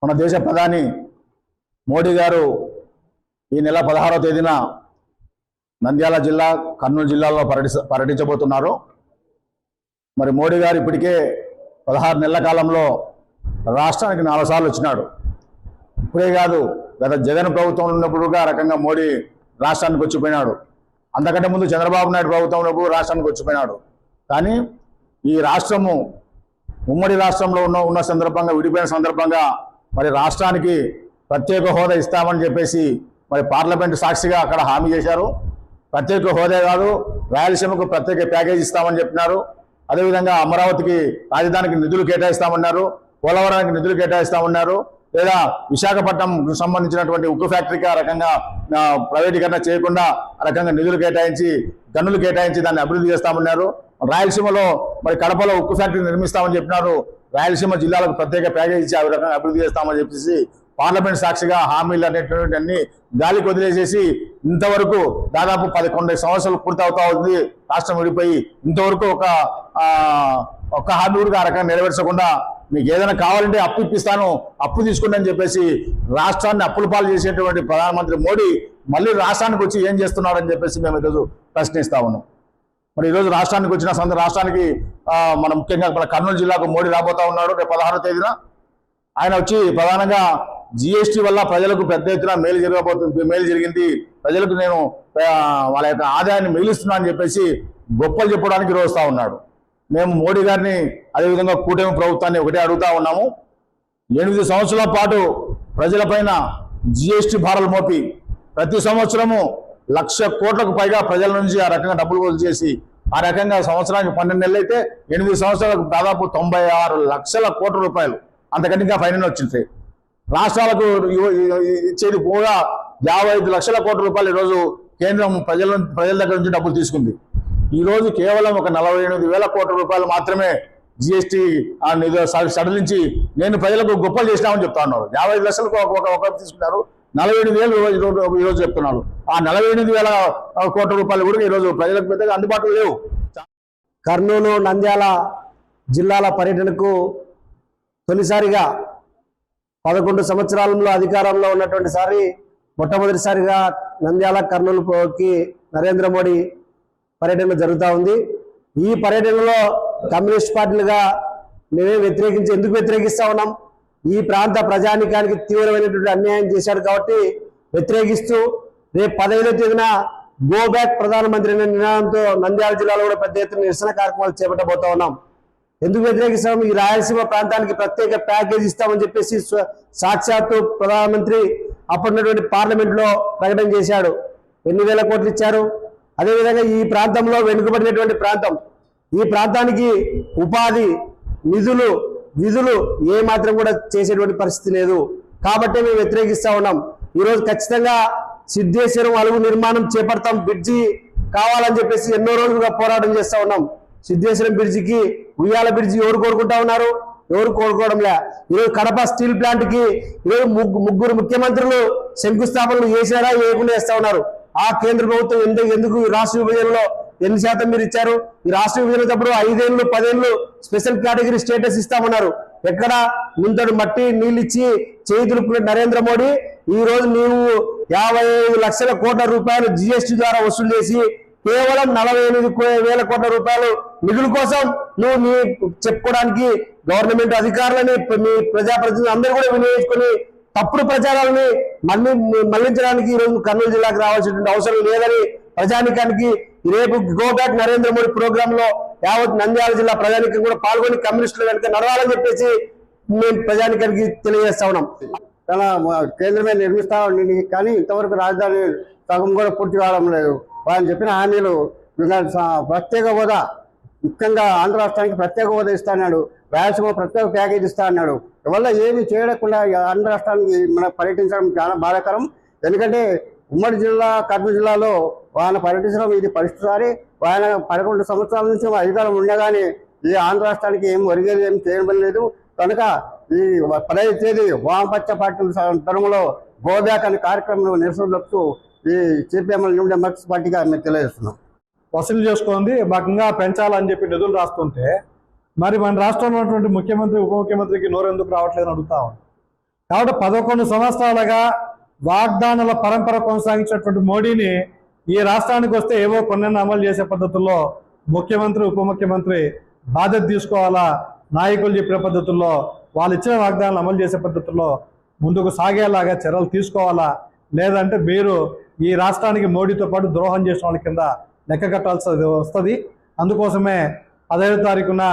Speaker 8: మన దేశ ప్రధాని మోడీ గారు ఈ నెల 16వ తేదీన నంద్యాల జిల్లా, కర్నూలు జిల్లాలో పర్యటించబోతున్నారు. మరి మోడీ గారు ఇప్పటికే 16 నెలల కాలంలో రాష్ట్రానికి 4 సార్లు వచ్చినాడు. ఇప్పుడే కాదు, గత జగన్ ప్రభుత్వం ఉన్నప్పుడుగా రకంగా మోడీ రాష్ట్రానికి వచ్చిపోయినాడు. అంతకంటే ముందు చంద్రబాబు నాయుడు ప్రభుత్వం ఉన్నప్పుడు రాష్ట్రానికి వచ్చిపోయినాడు. కానీ ఈ రాష్ట్రము ఉమ్మడి రాష్ట్రంలో ఉన్న సందర్భంగా, విడిపోయిన సందర్భంగా మరి రాష్ట్రానికి ప్రత్యేక హోదా ఇస్తామని చెప్పేసి మరి పార్లమెంటు సాక్షిగా అక్కడ హామీ చేశారు. ప్రత్యేక హోదా కాదు, రాయలసీమకు ప్రత్యేక ప్యాకేజ్ ఇస్తామని చెప్పినారు. అదేవిధంగా అమరావతికి రాజధానికి నిధులు కేటాయిస్తామన్నారు, పోలవరానికి నిధులు కేటాయిస్తామన్నారు, లేదా విశాఖపట్నంకు సంబంధించినటువంటి ఉక్కు ఫ్యాక్టరీకి ఆ రకంగా ప్రైవేటీకరణ చేయకుండా ఆ రకంగా నిధులు కేటాయించి, గనులు కేటాయించి దాన్ని అభివృద్ధి చేస్తామన్నారు. రాయలసీమలో మరి కడపలో ఉక్కు ఫ్యాక్టరీ నిర్మిస్తామని చెప్పినారు. రాయలసీమ జిల్లాలకు ప్రత్యేక ప్యాకేజ్ ఇచ్చి ఆ రకంగా అభివృద్ధి చేస్తామని చెప్పేసి పార్లమెంట్ సాక్షిగా హామీలు అనేటువంటి అన్ని గాలికి వదిలేసేసి ఇంతవరకు దాదాపు 11 సంవత్సరాలు పూర్తవుతా ఉంది రాష్ట్రం విడిపోయి. ఇంతవరకు ఒక హామీ కూడా ఆ రకంగా నెరవేర్చకుండా మీకు ఏదైనా కావాలంటే అప్పు ఇప్పిస్తాను, అప్పు తీసుకోండి అని చెప్పేసి రాష్ట్రాన్ని అప్పుల పాలు చేసేటువంటి ప్రధానమంత్రి మోడీ మళ్ళీ రాష్ట్రానికి వచ్చి ఏం చేస్తున్నాడని చెప్పేసి మేము ఈరోజు ప్రశ్నిస్తా ఉన్నాం. మరి ఈరోజు రాష్ట్రానికి వచ్చిన రాష్ట్రానికి మన ముఖ్యంగా మన కర్నూలు జిల్లాకు మోడీ రాబోతా ఉన్నాడు. రేపు 16వ తేదీన ఆయన వచ్చి ప్రధానంగా జిఎస్టీ వల్ల ప్రజలకు పెద్ద ఎత్తున మేలు జరిగింది, ప్రజలకు నేను వాళ్ళ యొక్క ఆదాయాన్ని మిగిలిస్తున్నా అని చెప్పేసి గొప్పలు చెప్పడానికి ఈరోజు వస్తూ ఉన్నాడు. మేము మోడీ గారిని, అదేవిధంగా కూటమి ప్రభుత్వాన్ని ఒకటే అడుగుతా ఉన్నాము. 8 సంవత్సరాల పాటు ప్రజలపైన జిఎస్టీ భారాలు మోపి ప్రతి సంవత్సరము 1,00,000 కోట్లకు పైగా ప్రజల నుంచి ఆ రకంగా డబ్బులు వసూలు చేసి ఆ రకంగా సంవత్సరానికి 12 నెలలు అయితే 8 సంవత్సరాలకు దాదాపు 96 లక్షల కోట్ల రూపాయలు, అంతకంటే ఇంకా పైన వచ్చింది. రాష్ట్రాలకు ఇచ్చేది పోగా 55 లక్షల కోట్ల రూపాయలు ఈరోజు కేంద్రం ప్రజల దగ్గర నుంచి డబ్బులు తీసుకుంది. ఈరోజు కేవలం ఒక 48,000 కోట్ల రూపాయలు మాత్రమే జిఎస్టీ సడలించి నేను ప్రజలకు గొప్పలు చేసినామని చెప్తా ఉన్నారు. 55 లక్షలకు ఒక తీసుకున్నారు, 47,000 ఈరోజు చెప్తున్నారు. ఆ 48,000 కోట్ల రూపాయలు కూడా ఈరోజు ప్రజలకు పెద్దగా అందుబాటులో లేవు.
Speaker 5: కర్నూలు, నంద్యాల జిల్లాల పర్యటనకు తొలిసారిగా 11 సంవత్సరాలలో అధికారంలో ఉన్నటువంటి మొట్టమొదటిసారిగా నంద్యాల, కర్నూలుకి నరేంద్ర మోడీ పర్యటన జరుగుతూ ఉంది. ఈ పర్యటనలో కమ్యూనిస్ట్ పార్టీలుగా మేమే ఎందుకు వ్యతిరేకిస్తా ఉన్నాం? ఈ ప్రాంత ప్రజానికానికి తీవ్రమైనటువంటి అన్యాయం చేశాడు కాబట్టి వ్యతిరేకిస్తూ రేపు 15వ తేదీన గో బ్యాక్ ప్రధానమంత్రి అనే నినాదంతో నంద్యాల జిల్లాలో కూడా పెద్ద ఎత్తున నిరసన కార్యక్రమాలు చేపట్టబోతా ఉన్నాం. ఎందుకు వ్యతిరేకిస్తాం? ఈ రాయలసీమ ప్రాంతానికి ప్రత్యేక ప్యాకేజ్ ఇస్తామని చెప్పేసి సాక్షాత్తు ప్రధానమంత్రి అప్పుడున్నటువంటి పార్లమెంట్ లో ప్రకటన చేశాడు. ఎన్ని వేల కోట్లు ఇచ్చారు? అదేవిధంగా ఈ ప్రాంతంలో వెనుకబడినటువంటి ప్రాంతం, ఈ ప్రాంతానికి ఉపాధి విధులు ఏ మాత్రం కూడా చేసేటువంటి పరిస్థితి లేదు. కాబట్టి మేము వ్యతిరేకిస్తా ఉన్నాం. ఈరోజు ఖచ్చితంగా సిద్ధేశ్వరం అలుగు నిర్మాణం చేపడతాం, బ్రిడ్జి కావాలని చెప్పేసి ఎన్నో రోజులుగా పోరాటం చేస్తా ఉన్నాం. సిద్ధేశ్వరం బ్రిడ్జికి, ఉయ్యాల బ్రిడ్జి ఎవరు కోరుకుంటా ఉన్నారు? ఎవరు కోరుకోవడంలే. ఈరోజు కడప స్టీల్ ప్లాంట్ కి ఈరోజు ముగ్గురు ముఖ్యమంత్రులు శంకుస్థాపనలు చేశారా, వేయకుండా వేస్తా ఉన్నారు. ఆ కేంద్ర ప్రభుత్వం ఎందుకు రాష్ట్ర విభజనలో ఎన్ని శాతం మీరు ఇచ్చారు? ఈ రాష్ట్ర విభజనప్పుడు 5 ఏళ్ళు 10 ఏళ్ళు స్పెషల్ కేటగిరీ స్టేటస్ ఇస్తామన్నారు. ఎక్కడ ముంతడు మట్టి నీళ్ళు ఇచ్చి చేతులు నరేంద్ర మోడీ ఈ రోజు నీవు 55 లక్షల కోట్ల రూపాయలు జిఎస్టీ ద్వారా వసూలు చేసి కేవలం 48,000 కోట్ల రూపాయలు నిధుల కోసం నువ్వు నీ చెప్పుకోవడానికి గవర్నమెంట్ అధికారులని మీ ప్రజాప్రతినిధులు అందరూ కూడా వినియోగించుకొని తప్పుడు ప్రచారాలని మళ్లించడానికి ఈరోజు కర్నూలు జిల్లాకు రావాల్సినటువంటి అవసరం లేదని ప్రజానికానికి రేపు go back Narendra Modi program లో యావత్ నంద్యాల జిల్లా ప్రజానికం కూడా పాల్గొని కమ్యూనిస్టులు వెనక నడవాలని చెప్పేసి మేము ప్రజానికానికి తెలియజేస్తా ఉన్నాం.
Speaker 6: చాలా కేంద్రమే నిర్మిస్తా ఉండి కానీ ఇంతవరకు రాజధాని సగం కూడా పూర్తి కావడం లేదు. వాళ్ళు చెప్పిన హామీలు ప్రత్యేక హోదా, ముఖ్యంగా ఆంధ్ర రాష్ట్రానికి ప్రత్యేక హోదా ఇస్తా అన్నాడు, రాయలసీమ ప్రత్యేక ప్యాకేజ్ ఇస్తా అన్నాడు. వల్ల ఏమి చేయకుండా ఆంధ్ర రాష్ట్రానికి మనం పర్యటించడం చాలా బాధాకరం. ఎందుకంటే ఉమ్మడి జిల్లా కర్నూలు జిల్లాలో ఆయన పర్యటించడం ఇది పరిస్థితి. ఆయన 11 సంవత్సరాల నుంచి అధికారం ఉండగానే ఈ ఆంధ్ర రాష్ట్రానికి ఏం ఒరిగేది ఏం చేయడం లేదు. కనుక ఈ 15వ తేదీ వామపక్ష పార్టీల తరంలో గోబ్యాక్ అనే కార్యక్రమంలో నిరసనలకు ఈ సిపిఎంఎల్ న్యూ డెమోక్రసీ పార్టీగా మేము తెలియజేస్తున్నాం.
Speaker 3: వసూలు చేసుకోండి బాగా పెంచాలని చెప్పి నిధులు రాస్తుంటే మరి మన రాష్ట్రంలో ఉన్నటువంటి ముఖ్యమంత్రి ఉప ముఖ్యమంత్రికి నోరెందుకు రావట్లేదని అడుగుతా ఉన్నాం. కాబట్టి 11 సంవత్సరాలుగా వాగ్దానాల పరంపర కొనసాగించినటువంటి మోడీని ఈ రాష్ట్రానికి వస్తే ఏవో కొన్ని అమలు చేసే పద్ధతుల్లో ముఖ్యమంత్రి ఉప ముఖ్యమంత్రి బాధ్యత తీసుకోవాలా, నాయకులు చెప్పిన పద్ధతుల్లో వాళ్ళు ఇచ్చిన వాగ్దానాలు అమలు చేసే పద్ధతుల్లో ముందుకు సాగేలాగా చర్యలు తీసుకోవాలా. లేదంటే మీరు ఈ రాష్ట్రానికి మోడీతో పాటు ద్రోహం చేసిన వాళ్ళ కింద లెక్క కట్టాల్సి వస్తుంది. అందుకోసమే 15వ తారీఖున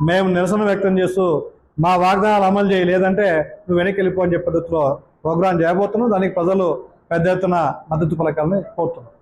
Speaker 3: మేము నిరసన వ్యక్తం చేస్తూ మా వాగ్దానాలు అమలు చేయి, లేదంటే నువ్వు వెనక్కి వెళ్ళిపో అని చెప్పే పద్ధతిలో ప్రోగ్రాం చేయబోతున్నాం. దానికి ప్రజలు పెద్ద ఎత్తున మద్దతు పలకాలని కోరుతున్నాం.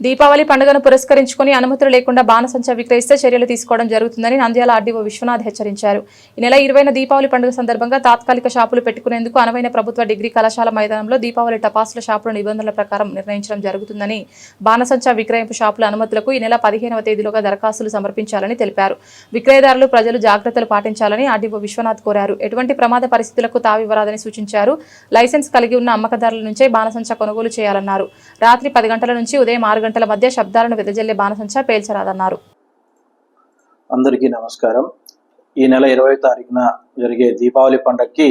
Speaker 1: దీపావళి పండుగను పురస్కరించుకుని అనుమతులు లేకుండా బాణసంచా విక్రయిస్తే చర్యలు తీసుకోవడం జరుగుతుందని నంద్యాల ఆర్డీఓ విశ్వనాథ్ హెచ్చరించారు. ఈ నెల 20న దీపావళి పండుగ సందర్భంగా తాత్కాలిక షాపులు పెట్టుకునేందుకు అనువైన ప్రభుత్వ డిగ్రీ కళాశాల మైదానంలో దీపావళి టపాసుల షాపుల నిబంధనల ప్రకారం నిర్ణయించడం జరుగుతుందని, బాణసంచా విక్రయింపు షాపుల అనుమతులకు ఈ నెల 15వ తేదీలోగా దరఖాస్తులు సమర్పించాలని తెలిపారు. విక్రయదారులు ప్రజలు జాగ్రత్తలు పాటించాలని ఆర్డీఓ విశ్వనాథ్ కోరారు. ఎటువంటి ప్రమాద పరిస్థితులకు తావివ్వరాదని సూచించారు. లైసెన్స్ కలిగి ఉన్న అమ్మకదారుల నుంచే బాణసంచా కొనుగోలు చేయాలన్నారు. రాత్రి 10 గంటల నుంచి ఉదయం 6 గంటల మధ్య శబ్దాలను వెదజల్లే బాణసంచా పేల్చరాదన్నారు.
Speaker 9: అందరికీ నమస్కారం. ఈ నెల 20వ తారీఖున జరిగే దీపావళి పండుగకి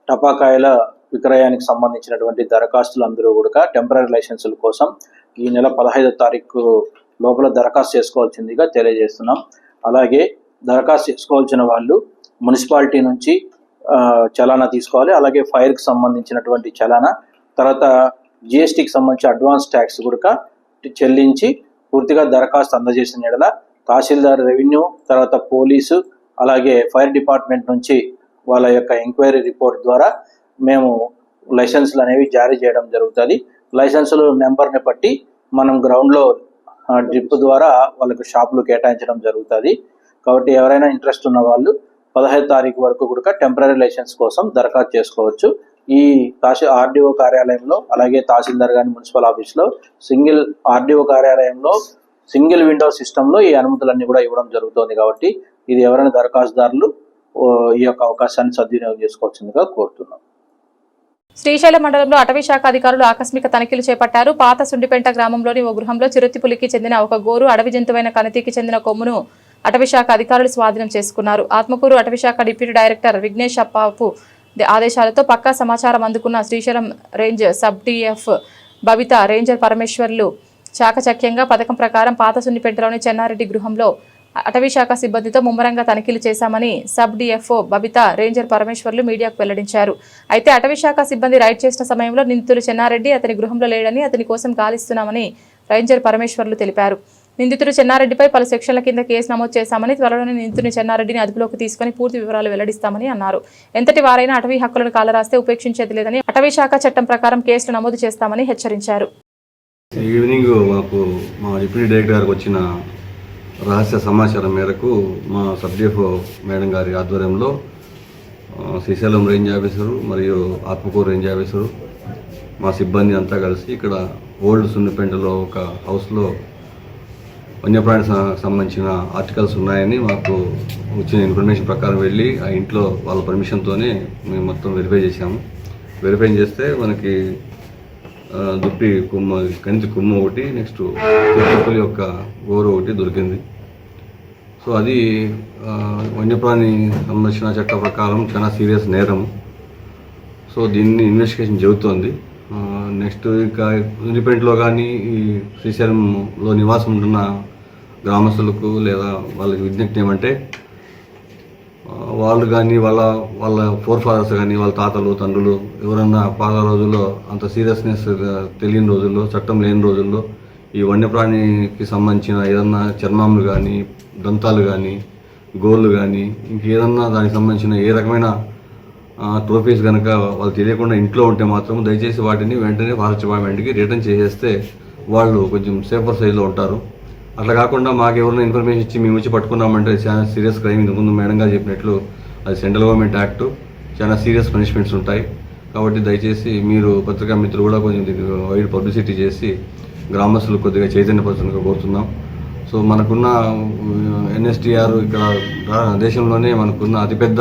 Speaker 9: టపాకాయల విక్రయానికి సంబంధించినటువంటి దరఖాస్తులు అందరూ కూడా టెంపరీ లైసెన్సుల కోసం ఈ నెల 15వ తారీఖు లోపల దరఖాస్తు చేసుకోవాల్సిందిగా తెలియజేస్తున్నాం. అలాగే దరఖాస్తు చేసుకోవాల్సిన వాళ్ళు మున్సిపాలిటీ నుంచి చలానా తీసుకోవాలి. అలాగే ఫైర్కి సంబంధించినటువంటి చలానా, తర్వాత జిఎస్టీకి సంబంధించి అడ్వాన్స్ ట్యాక్స్ కూడా చెల్లించి పూర్తిగా దరఖాస్తు అందజేసిన ఎడల తహసీల్దార్, రెవెన్యూ, తర్వాత పోలీసు, అలాగే ఫైర్ డిపార్ట్మెంట్ నుంచి వాళ్ళ యొక్క ఎంక్వైరీ రిపోర్ట్ ద్వారా మేము లైసెన్సులు అనేవి జారీ చేయడం జరుగుతుంది. లైసెన్సులు నెంబర్ని బట్టి మనం గ్రౌండ్లో డ్రిప్ ద్వారా వాళ్ళకు షాపులు కేటాయించడం జరుగుతుంది. కాబట్టి ఎవరైనా ఇంట్రెస్ట్ ఉన్న వాళ్ళు 15వ తారీఖు వరకు కూడా టెంపరీ లైసెన్స్ కోసం దరఖాస్తు చేసుకోవచ్చు. ఈ ఆర్డీఓ కార్యాలయంలో, అలాగే తహసీల్దార్ గారి మున్సిపల్ ఆఫీస్లో ఆర్డీఓ కార్యాలయంలో సింగిల్ విండో సిస్టంలో ఈ అనుమతులన్నీ కూడా ఇవ్వడం జరుగుతుంది. కాబట్టి ఇది ఎవరైనా దరఖాస్తుదారులు ఈ యొక్క అవకాశాన్ని సద్వినియోగం చేసుకోవాల్సిందిగా కోరుతున్నాం.
Speaker 1: శ్రీశైలం మండలంలో అటవీ శాఖ అధికారులు ఆకస్మిక తనిఖీలు చేపట్టారు. పాత సుండిపెంట గ్రామంలోని ఓ గృహంలో చిరుతిపులికి చెందిన ఒక గోరు, అడవి జంతువైన కనతికి చెందిన కొమ్మును అటవీ శాఖ అధికారులు స్వాధీనం చేసుకున్నారు. ఆత్మకూరు అటవీ శాఖ డిప్యూటీ డైరెక్టర్ విఘ్నేష్ అప్పాపు ఆదేశాలతో పక్కా సమాచారం అందుకున్న Srisailam range sub DF Babitha, ranger పరమేశ్వర్లు చాకచక్యంగా పథకం ప్రకారం పాత సున్నిపెంటలోని చెన్నారెడ్డి గృహంలో అటవీ శాఖ సిబ్బందితో ముమ్మరంగా తనిఖీలు చేశామని సబ్ డిఎఫ్ఓ బబిత, రేంజర్ పరమేశ్వర్లు మీడియాకు వెల్లడించారు. అయితే అటవీ శాఖ సిబ్బంది రైడ్ చేసిన సమయంలో నిందితులు చెన్నారెడ్డి అతని గృహంలో లేడని, అతని కోసం గాలిస్తున్నామని రేంజర్ పరమేశ్వర్లు తెలిపారు. నిందితుడు చెన్నారెడ్డిపై పలు సెక్షన్ల కింద కేసు నమోదు చేశామని, త్వరలోనే నిందితుని చెన్నారెడ్డిని అదుపులోకి తీసుకుని పూర్తి వివరాలు వెల్లడిస్తామని అన్నారు. ఎంతటి వారైనా అటవీ హక్కులను కాలరాస్తే ఉపేక్షించేది లేదని, అటవీ శాఖ చట్టం ప్రకారం కేసులు నమోదు చేస్తామని హెచ్చరించారు.
Speaker 10: ఈవినింగ్ మా డిప్యూటీ డైరెక్టర్ గారికి వచ్చిన రహస్య సమాచారం మేరకు మా సబ్డిఎఫ్ఓ మేడం గారి ఆధ్వర్యంలో శ్రీశైలం రేంజ్ ఆఫీసరు మరియు ఆత్మకూరు రేంజ్ ఆఫీసరు మా సిబ్బంది అంతా కలిసి ఇక్కడ ఓల్డ్ సున్నిపెంటలో ఒక హౌస్లో వన్యప్రాణి సంబంధించిన ఆర్టికల్స్ ఉన్నాయని మాకు వచ్చిన ఇన్ఫర్మేషన్ ప్రకారం వెళ్ళి ఆ ఇంట్లో వాళ్ళ పర్మిషన్తోనే మేము మొత్తం వెరిఫై చేశాము. వెరిఫై చేస్తే మనకి దుప్పి కొమ్మ, కంచి కొమ్మ ఒకటి, నెక్స్ట్ చిరుతపులి యొక్క గోరు ఒకటి దొరికింది. సో అది వన్యప్రాణి సంరక్షణ చట్టం ప్రకారం చాలా సీరియస్ నేరం. సో దీన్ని ఇన్వెస్టిగేషన్ జరుగుతోంది. నెక్స్ట్ ఇంకా ఇండిపెండెంట్లో కానీ ఈ శ్రీశైలంలో నివాసం ఉంటున్న గ్రామస్తులకు లేదా వాళ్ళకి విజ్ఞప్తి ఏమంటే వాళ్ళు కానీ వాళ్ళ ఫోర్ ఫాదర్స్ కానీ వాళ్ళ తాతలు తండ్రులు ఎవరన్నా పాత రోజుల్లో అంత సీరియస్నెస్ తెలియని రోజుల్లో, చట్టం లేని రోజుల్లో ఈ వన్యప్రాణికి సంబంధించిన ఏదన్నా చర్మాలు కానీ, దంతాలు కానీ, గోళ్ళు కానీ, ఇంకేదన్నా దానికి సంబంధించిన ఏ రకమైన ట్రోఫీస్ కనుక వాళ్ళు తెలియకుండా ఇంట్లో ఉంటే మాత్రం దయచేసి వాటిని వెంటనే ఫారెస్ట్ డిపార్ట్మెంట్కి రిటర్న్ చేసేస్తే వాళ్ళు కొంచెం సేఫర్ సైడ్లో ఉంటారు. అట్లా కాకుండా మాకు ఎవరైనా ఇన్ఫర్మేషన్ ఇచ్చి మేము వచ్చి పట్టుకున్నామంటే చాలా సీరియస్ క్రైమ్. ఇంతకుముందు మేడం గారు చెప్పినట్లు అది సెంట్రల్ గవర్నమెంట్ యాక్ట్, చాలా సీరియస్ పనిష్మెంట్స్ ఉంటాయి. కాబట్టి దయచేసి మీరు పత్రికా మిత్రులు కూడా కొంచెం వైడ్ పబ్లిసిటీ చేసి గ్రామస్తులు కొద్దిగా చైతన్యపరచడానికి కోరుతున్నాం. సో మనకున్న ఎన్ఎస్టీఆర్ ఇక్కడ దేశంలోనే మనకున్న అతిపెద్ద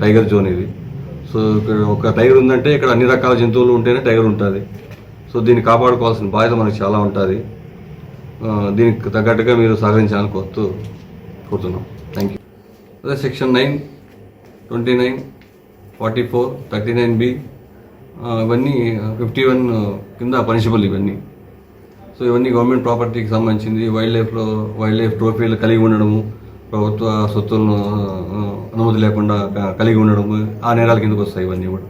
Speaker 10: టైగర్ జోన్ ఇది. సో ఇక్కడ ఒక టైగర్ ఉందంటే ఇక్కడ అన్ని రకాల జంతువులు ఉంటేనే టైగర్ ఉంటుంది. సో దీన్ని కాపాడుకోవాల్సిన బాధ్యత మనకు చాలా ఉంటుంది. దీనికి తగ్గట్టుగా మీరు సహకరించాలని కోరుతున్నాం. Thank you. అదే సెక్షన్ 9, 29, 44, 39B ఇవన్నీ 51 కింద పనిషబుల్ ఇవన్నీ. సో ఇవన్నీ గవర్నమెంట్ ప్రాపర్టీకి సంబంధించింది. వైల్డ్ లైఫ్ ట్రోఫీలు కలిగి ఉండడము, ప్రభుత్వ సొత్తులను అనుమతి లేకుండా కలిగి ఉండడము, ఆ నేరాల కిందకు వస్తాయి ఇవన్నీ కూడా.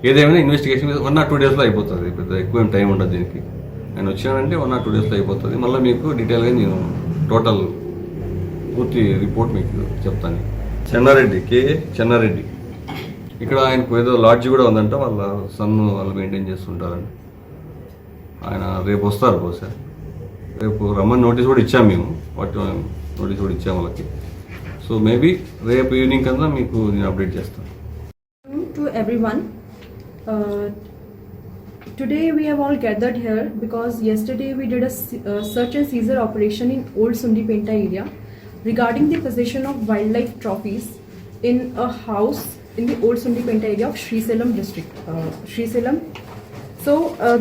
Speaker 10: ఏదేమైనా ఇన్వెస్టిగేషన్ 1 or 2 daysలో అయిపోతుంది. పెద్ద ఎక్కువ ఏం టైం ఉండదు దీనికి. నేను వచ్చానంటే 1 or 2 daysలో అయిపోతుంది. మళ్ళీ మీకు డీటెయిల్గా నేను టోటల్ పూర్తి రిపోర్ట్ మీకు చెప్తాను. చెన్నారెడ్డి ఇక్కడ ఆయనకు ఏదో లాడ్జ్ కూడా ఉందంట. వాళ్ళ సన్ వాళ్ళు మెయింటైన్ చేస్తుంటారండి. ఆయన రేపు వస్తారు బహుశా. రేపు రమ్మని నోటీస్ కూడా ఇచ్చాము మేము. వాటి నోటీస్ కూడా ఇచ్చాము వాళ్ళకి. సో మేబీ రేపు ఈవినింగ్ కన్నా మీకు నేను అప్డేట్ చేస్తాను.
Speaker 11: To everyone, today we have all gathered here because yesterday we did a search and seizure operation in Old Sundipenta area regarding the possession of wildlife trophies in a house in the Old Sundipenta area of Srisailam district. Srisailam. So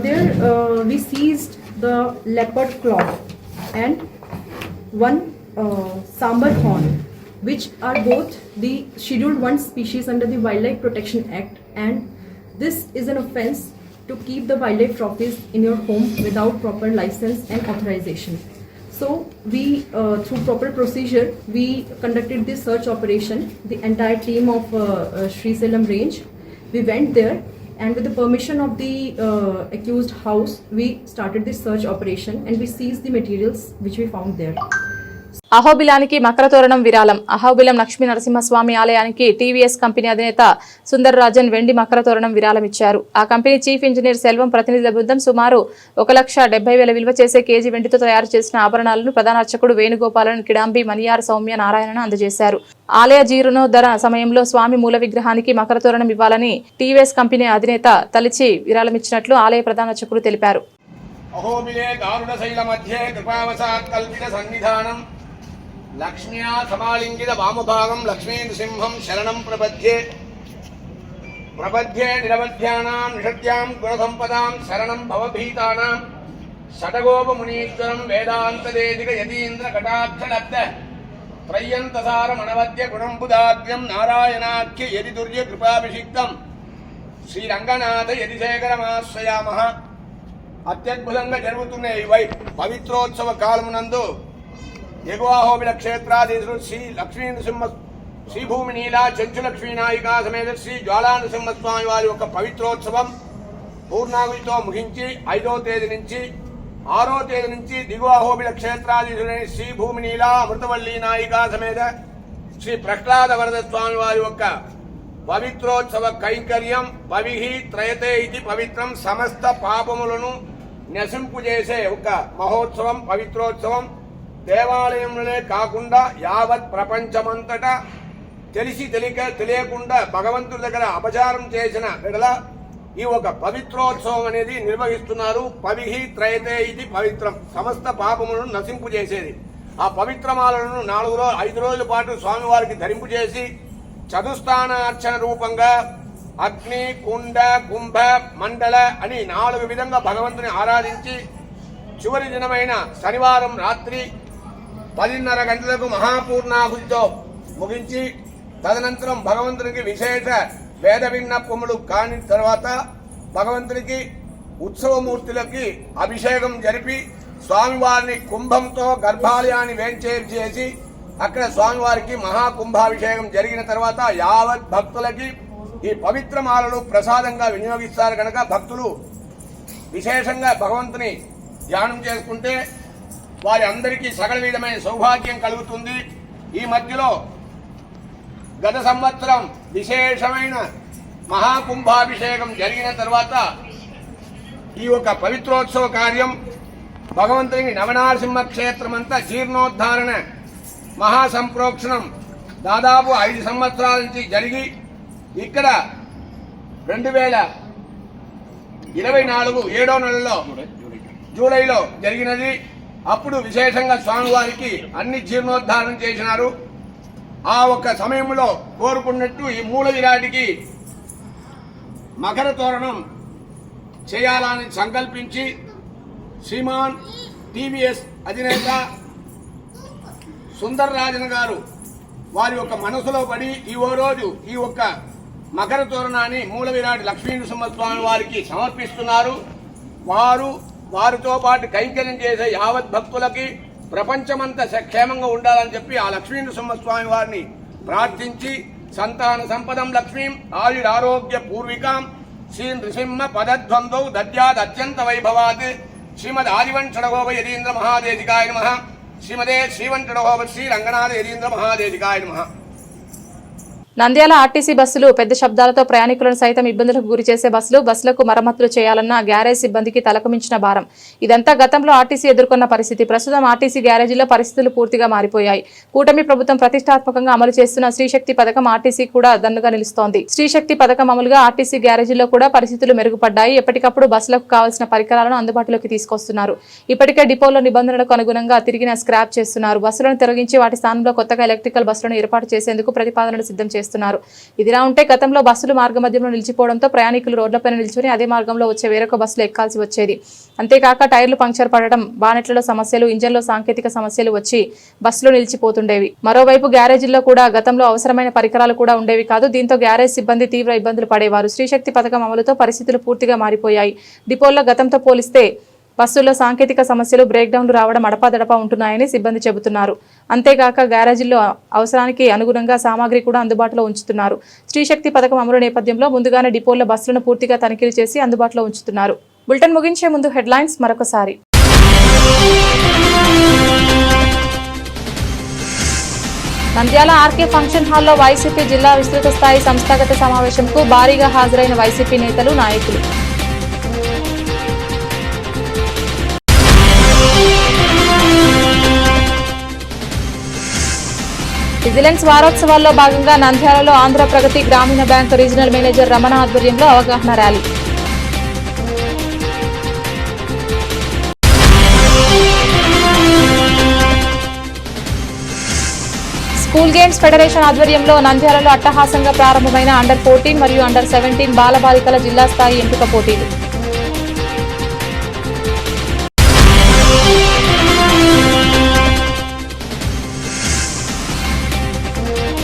Speaker 11: there we seized the leopard claw and one sambar horn, which are both the Scheduled 1 species under the Wildlife Protection Act, and this is an offence to keep the wildlife trophies in your home without proper license and authorization. So we, through proper procedure, we conducted this search operation. The entire team of Srisailam range, we went there, and with the permission of the accused house, we started this search operation and we seized the materials which we found there.
Speaker 1: అహోబిలానికి Makar తోరణం విరాళం. అహోబిలం లక్ష్మీ నరసింహస్వామి ఆలయానికి TVS company అధినేత సుందర్ రాజన్ వెండి మకర తోరణం విరాళం ఇచ్చారు. ఆ company chief engineer Selvam ప్రతినిధుల బృందం సుమారు 1,70,000 విలువ చేసే కేజీ వెండితో తయారు చేసిన ఆభరణాలను ప్రధాన అర్చకుడు వేణుగోపాలన్, కిడాంబి, మణియార్, సౌమ్య నారాయణను అందజేశారు. ఆలయ జీర్ణోద్ధరణ సమయంలో స్వామి మూల విగ్రహానికి మకర తోరణం ఇవ్వాలని టీవీఎస్ కంపెనీ అధినేత తలిచి విరాళం ఇచ్చినట్లు ఆలయ ప్రధాన అర్చకుడు తెలిపారు.
Speaker 12: అహోబిలే దారుణ శైల మధ్యే కృపావసాత్ కల్పిత సన్నిధానం లక్ష్మ్యా సమాలింగిత వామభాగం లక్ష్మీ నృసింహం శరణం ప్రపద్యే నిరవధ్యానాం నిషద్యాం గుణసంపదాం శరణం భవభీతానాం షటగోపమునీశ్వరం వేదాంతదేదిక యతీంద్ర కటాక్షలబ్ధ త్రయ్యంతసారమణవద్య గుణంబుదాగ్ర్యం నారాయణాఖ్య యది దుర్య కృపాభిషిక్తం శ్రీరంగనాథ యదిశేఖరమాశ్రయామః. అత్యద్భుతంగా జరుగుతున్న ఈ పవిత్రోత్సవ కాలమునందు ఎగువ అహోబిల క్షేత్రాధీశుడు శ్రీ లక్ష్మీ నృసింహ శ్రీభూమి నీలా చెంచు లక్ష్మీ నాయిక సమేత శ్రీ జ్వాలా నృసింహస్వామి వారి యొక్క పవిత్రోత్సవం పూర్ణాహుతితో ముగించి 5వ తేదీ నుంచి 6వ తేదీ నుంచి దిగువ అహోబిల క్షేత్రాధీశుడైన శ్రీ భూమి నీలా అమృతవల్లి నాయిక సమేత శ్రీ ప్రహ్లాద వరద స్వామి వారి యొక్క పవిత్రోత్సవ కైంకర్యం పవిహి త్రయతే ఇది పవిత్రం సమస్త పాపములను నశింపు చేసే ఒక మహోత్సవం పవిత్రోత్సవం. దేవాలయంలోనే కాకుండా యావత్ ప్రపంచమంతటా తెలిసి తెలియకుండా భగవంతుడి దగ్గర అపచారం చేసిన విడల ఈ ఒక పవిత్రోత్సవం అనేది నిర్వహిస్తున్నారు. పవిహి త్రయతే ఇది పవిత్రం సమస్త పాపములను నశింపు చేసేది. ఆ పవిత్రమాలను 5 రోజుల పాటు స్వామివారికి ధరింపు చేసి చతుస్థానార్చన రూపంగా అగ్ని, కుండ, కుంభ, మండల అని 4 విధంగా భగవంతుని ఆరాధించి చివరి దినమైన శనివారం రాత్రి 10:30 గంటలకు మహాపూర్ణాహుతితో ముగించి తదనంతరం భగవంతునికి విశేష వేద విన్నపములు కాని తర్వాత భగవంతునికి ఉత్సవమూర్తులకి అభిషేకం జరిపి స్వామివారిని కుంభంతో గర్భాలయాన్ని వేంచేరు చేసి అక్కడ స్వామివారికి మహాకుంభాభిషేకం జరిగిన తర్వాత యావత్ భక్తులకి ఈ పవిత్ర మాలలు ప్రసాదంగా వినియోగిస్తారు కనుక భక్తులు విశేషంగా భగవంతుని ధ్యానం చేసుకుంటే వారి అందరికీ సకల విధమైన సౌభాగ్యం కలుగుతుంది. ఈ మధ్యలో గత సంవత్సరం విశేషమైన మహాకుంభాభిషేకం జరిగిన తర్వాత ఈ యొక్క పవిత్రోత్సవ కార్యం భగవంతుని నవనారసింహ క్షేత్రం అంతా జీర్ణోద్ధారణ మహాసంప్రోక్షణం దాదాపు 5 సంవత్సరాల నుంచి జరిగి ఇక్కడ 2024 7వ నెలలో జూలైలో జరిగినది. అప్పుడు విశేషంగా స్వామివారికి అన్ని జీర్ణోద్ధారణ చేసినారు. ఆ ఒక్క సమయంలో కోరుకున్నట్టు ఈ మూల విరాటికి మకర తోరణం చేయాలని సంకల్పించి శ్రీమాన్ టీవీఎస్ అధినేత సుందర్ రాజన్ గారు వారి యొక్క మనసులో పడి ఈ రోజు ఈ ఒక్క మకర తోరణాన్ని మూల విరాట్ లక్ష్మీనరసింహస్వామి వారికి సమర్పిస్తున్నారు. వారితో పాటు కైంకర్యం చేసే యావత్ భక్తులకి ప్రపంచమంతా క్షేమంగా ఉండాలని చెప్పి ఆ లక్ష్మీనరసింహస్వామి వారిని ప్రార్థించి సంతాన సంపదం లక్ష్మీం ఆయురారోగ్య పూర్వికాం శ్రీ నృసింహ పదద్వంద్వౌ దద్యాద్ అత్యంత వైభవాత్ శ్రీమద్ ఆదివంశడగోప యతీంద్ర మహాదేశికాయ నమః శ్రీమదే శ్రీవంశడగోప శ్రీ రంగనాథ యతీంద్ర మహాదేశికాయ నమః.
Speaker 1: నంద్యాల ఆర్టీసీ బస్సులు పెద్ద శబ్దాలతో ప్రయాణికులను సైతం ఇబ్బందులకు గురి చేసే బస్సులకు మరమ్మతులు చేయాలన్న గ్యారేజ్ సిబ్బందికి తలకు మించిన భారం. ఇదంతా గతంలో ఆర్టీసీ ఎదుర్కొన్న పరిస్థితి. ప్రస్తుతం ఆర్టీసీ గ్యారేజీలో పరిస్థితులు పూర్తిగా మారిపోయాయి. కూటమి ప్రభుత్వం ప్రతిష్టాత్మకంగా అమలు చేస్తున్న శ్రీశక్తి పథకం ఆర్టీసీ కూడా దన్నుగా నిలుస్తోంది. శ్రీశక్తి పథకం అమలుగా ఆర్టీసీ గ్యారేజీలో కూడా పరిస్థితులు మెరుగుపడ్డాయి. ఎప్పటికప్పుడు బస్సులకు కావాల్సిన పరికరాలను అందుబాటులోకి తీసుకొస్తున్నారు. ఇప్పటికే డిపోలో నిబంధనలకు అనుగుణంగా తిరిగిన స్క్రాప్ చేస్తున్నారు. బస్సులను తొలగించి వాటి స్థానంలో కొత్తగా ఎలక్ట్రికల్ బస్సులను ఏర్పాటు చేసేందుకు ప్రతిపాదనలు సిద్ధం చేస్తున్నారు. ఇదిలా ఉంటే గతంలో బస్సులు మార్గమధ్యంలో నిలిచిపోవడంతో ప్రయాణికులు రోడ్లపైన నిల్చుని అదే మార్గంలో వచ్చే వేరొక బస్సులు ఎక్కాల్సి వచ్చేది. అంతేకాక టైర్లు పంక్చర్ పడటం, బానెట్లలో సమస్యలు, ఇంజన్లో సాంకేతిక సమస్యలు వచ్చి బస్సులు నిలిచిపోతుండేవి. మరోవైపు గ్యారేజీల్లో కూడా గతంలో అవసరమైన పరికరాలు కూడా ఉండేవి కాదు. దీంతో గ్యారేజ్ సిబ్బంది తీవ్ర ఇబ్బందులు పడేవారు. శ్రీశక్తి పథకం అమలుతో పరిస్థితులు పూర్తిగా మారిపోయాయి. డిపోల్లో గతంతో పోలిస్తే బస్సుల్లో సాంకేతిక సమస్యలు, బ్రేక్డౌన్లు రావడం అడపాదడపా ఉంటున్నాయని సిబ్బంది చెబుతున్నారు. అంతేకాక గ్యారేజీల్లో అవసరానికి అనుగుణంగా సామాగ్రి కూడా అందుబాటులో ఉంచుతున్నారు. శ్రీశక్తి పథకం అమలు నేపథ్యంలో ముందుగానే డిపోల్లో బస్సులను పూర్తిగా తనిఖీలు చేసి అందుబాటులో ఉంచుతున్నారు. బులెటిన్ ముగించే ముందు హెడ్లైన్స్ మరొకసారి. నంద్యాల ఆర్కే ఫంక్షన్ హాల్లో వైసీపీ జిల్లా విస్తృత స్థాయి సంస్థాగత సమావేశంకు భారీగా హాజరైన వైసీపీ నేతలు, నాయకులు. విజిలెన్స్ వారోత్సవాల్లో భాగంగా నంద్యాలలో ఆంధ్ర ప్రగతి గ్రామీణ బ్యాంక్ రీజనల్ మేనేజర్ రమణ ఆధ్వర్యంలో అవగాహన ర్యాలీ. స్కూల్ గేమ్స్ ఫెడరేషన్ ఆధ్వర్యంలో నంద్యాలలో అట్టహాసంగా ప్రారంభమైన అండర్-14 మరియు అండర్-17 బాలబాలికల జిల్లా స్థాయి ఎంపిక పోటీలు.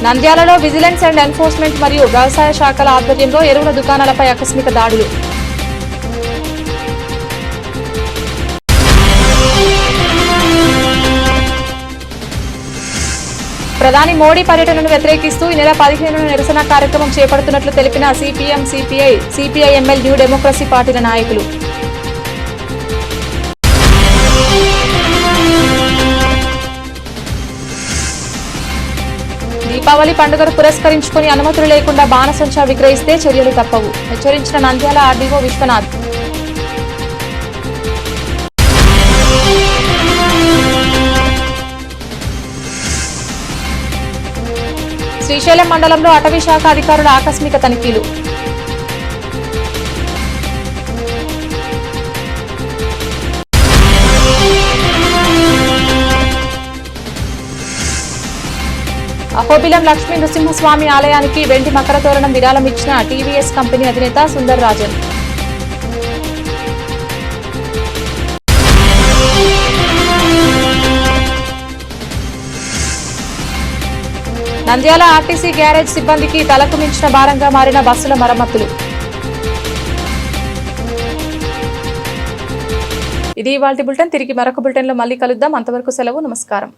Speaker 1: నంద్యాలలో విజిలెన్స్ అండ్ ఎన్ఫోర్స్మెంట్ మరియు వ్యవసాయ శాఖల ఆధ్వర్యంలో ఎరువుల దుకాణాలపై ఆకస్మిక దాడులు. ప్రధాని మోడీ పర్యటనను వ్యతిరేకిస్తూ ఈ నెల 15న నిరసన కార్యక్రమం చేపడుతున్నట్లు తెలిపిన సిపిఎం, సిపిఐ-ఎంఎల్ న్యూ డెమోక్రసీ పార్టీల నాయకులు. దీపావళి పండుగను పురస్కరించుకుని అనుమతులు లేకుండా బాణసంచా విక్రయిస్తే చర్యలు తప్పవు, హెచ్చరించిన నంద్యాల ఆర్డీఓ విశ్వనాథ్. శ్రీశైలం మండలంలో అటవీ శాఖ అధికారుల ఆకస్మిక తనిఖీలు. అహోబిలం లక్ష్మీ నృసింహస్వామి ఆలయానికి వెండి మకర తోరణం విరాళం ఇచ్చిన టీవీఎస్ కంపెనీ అధినేత సుందర్ రాజన్. నంద్యాల ఆర్టీసీ గ్యారేజ్ సిబ్బందికి తలకు మించిన భారంగా మారిన బస్సుల మరమ్మతులు. ఇది ఇవాల్టి బులెటిన్. తిరిగి మరొక బులెటిన్లో మళ్ళీ కలుద్దాం. అంతవరకు సెలవు. నమస్కారం.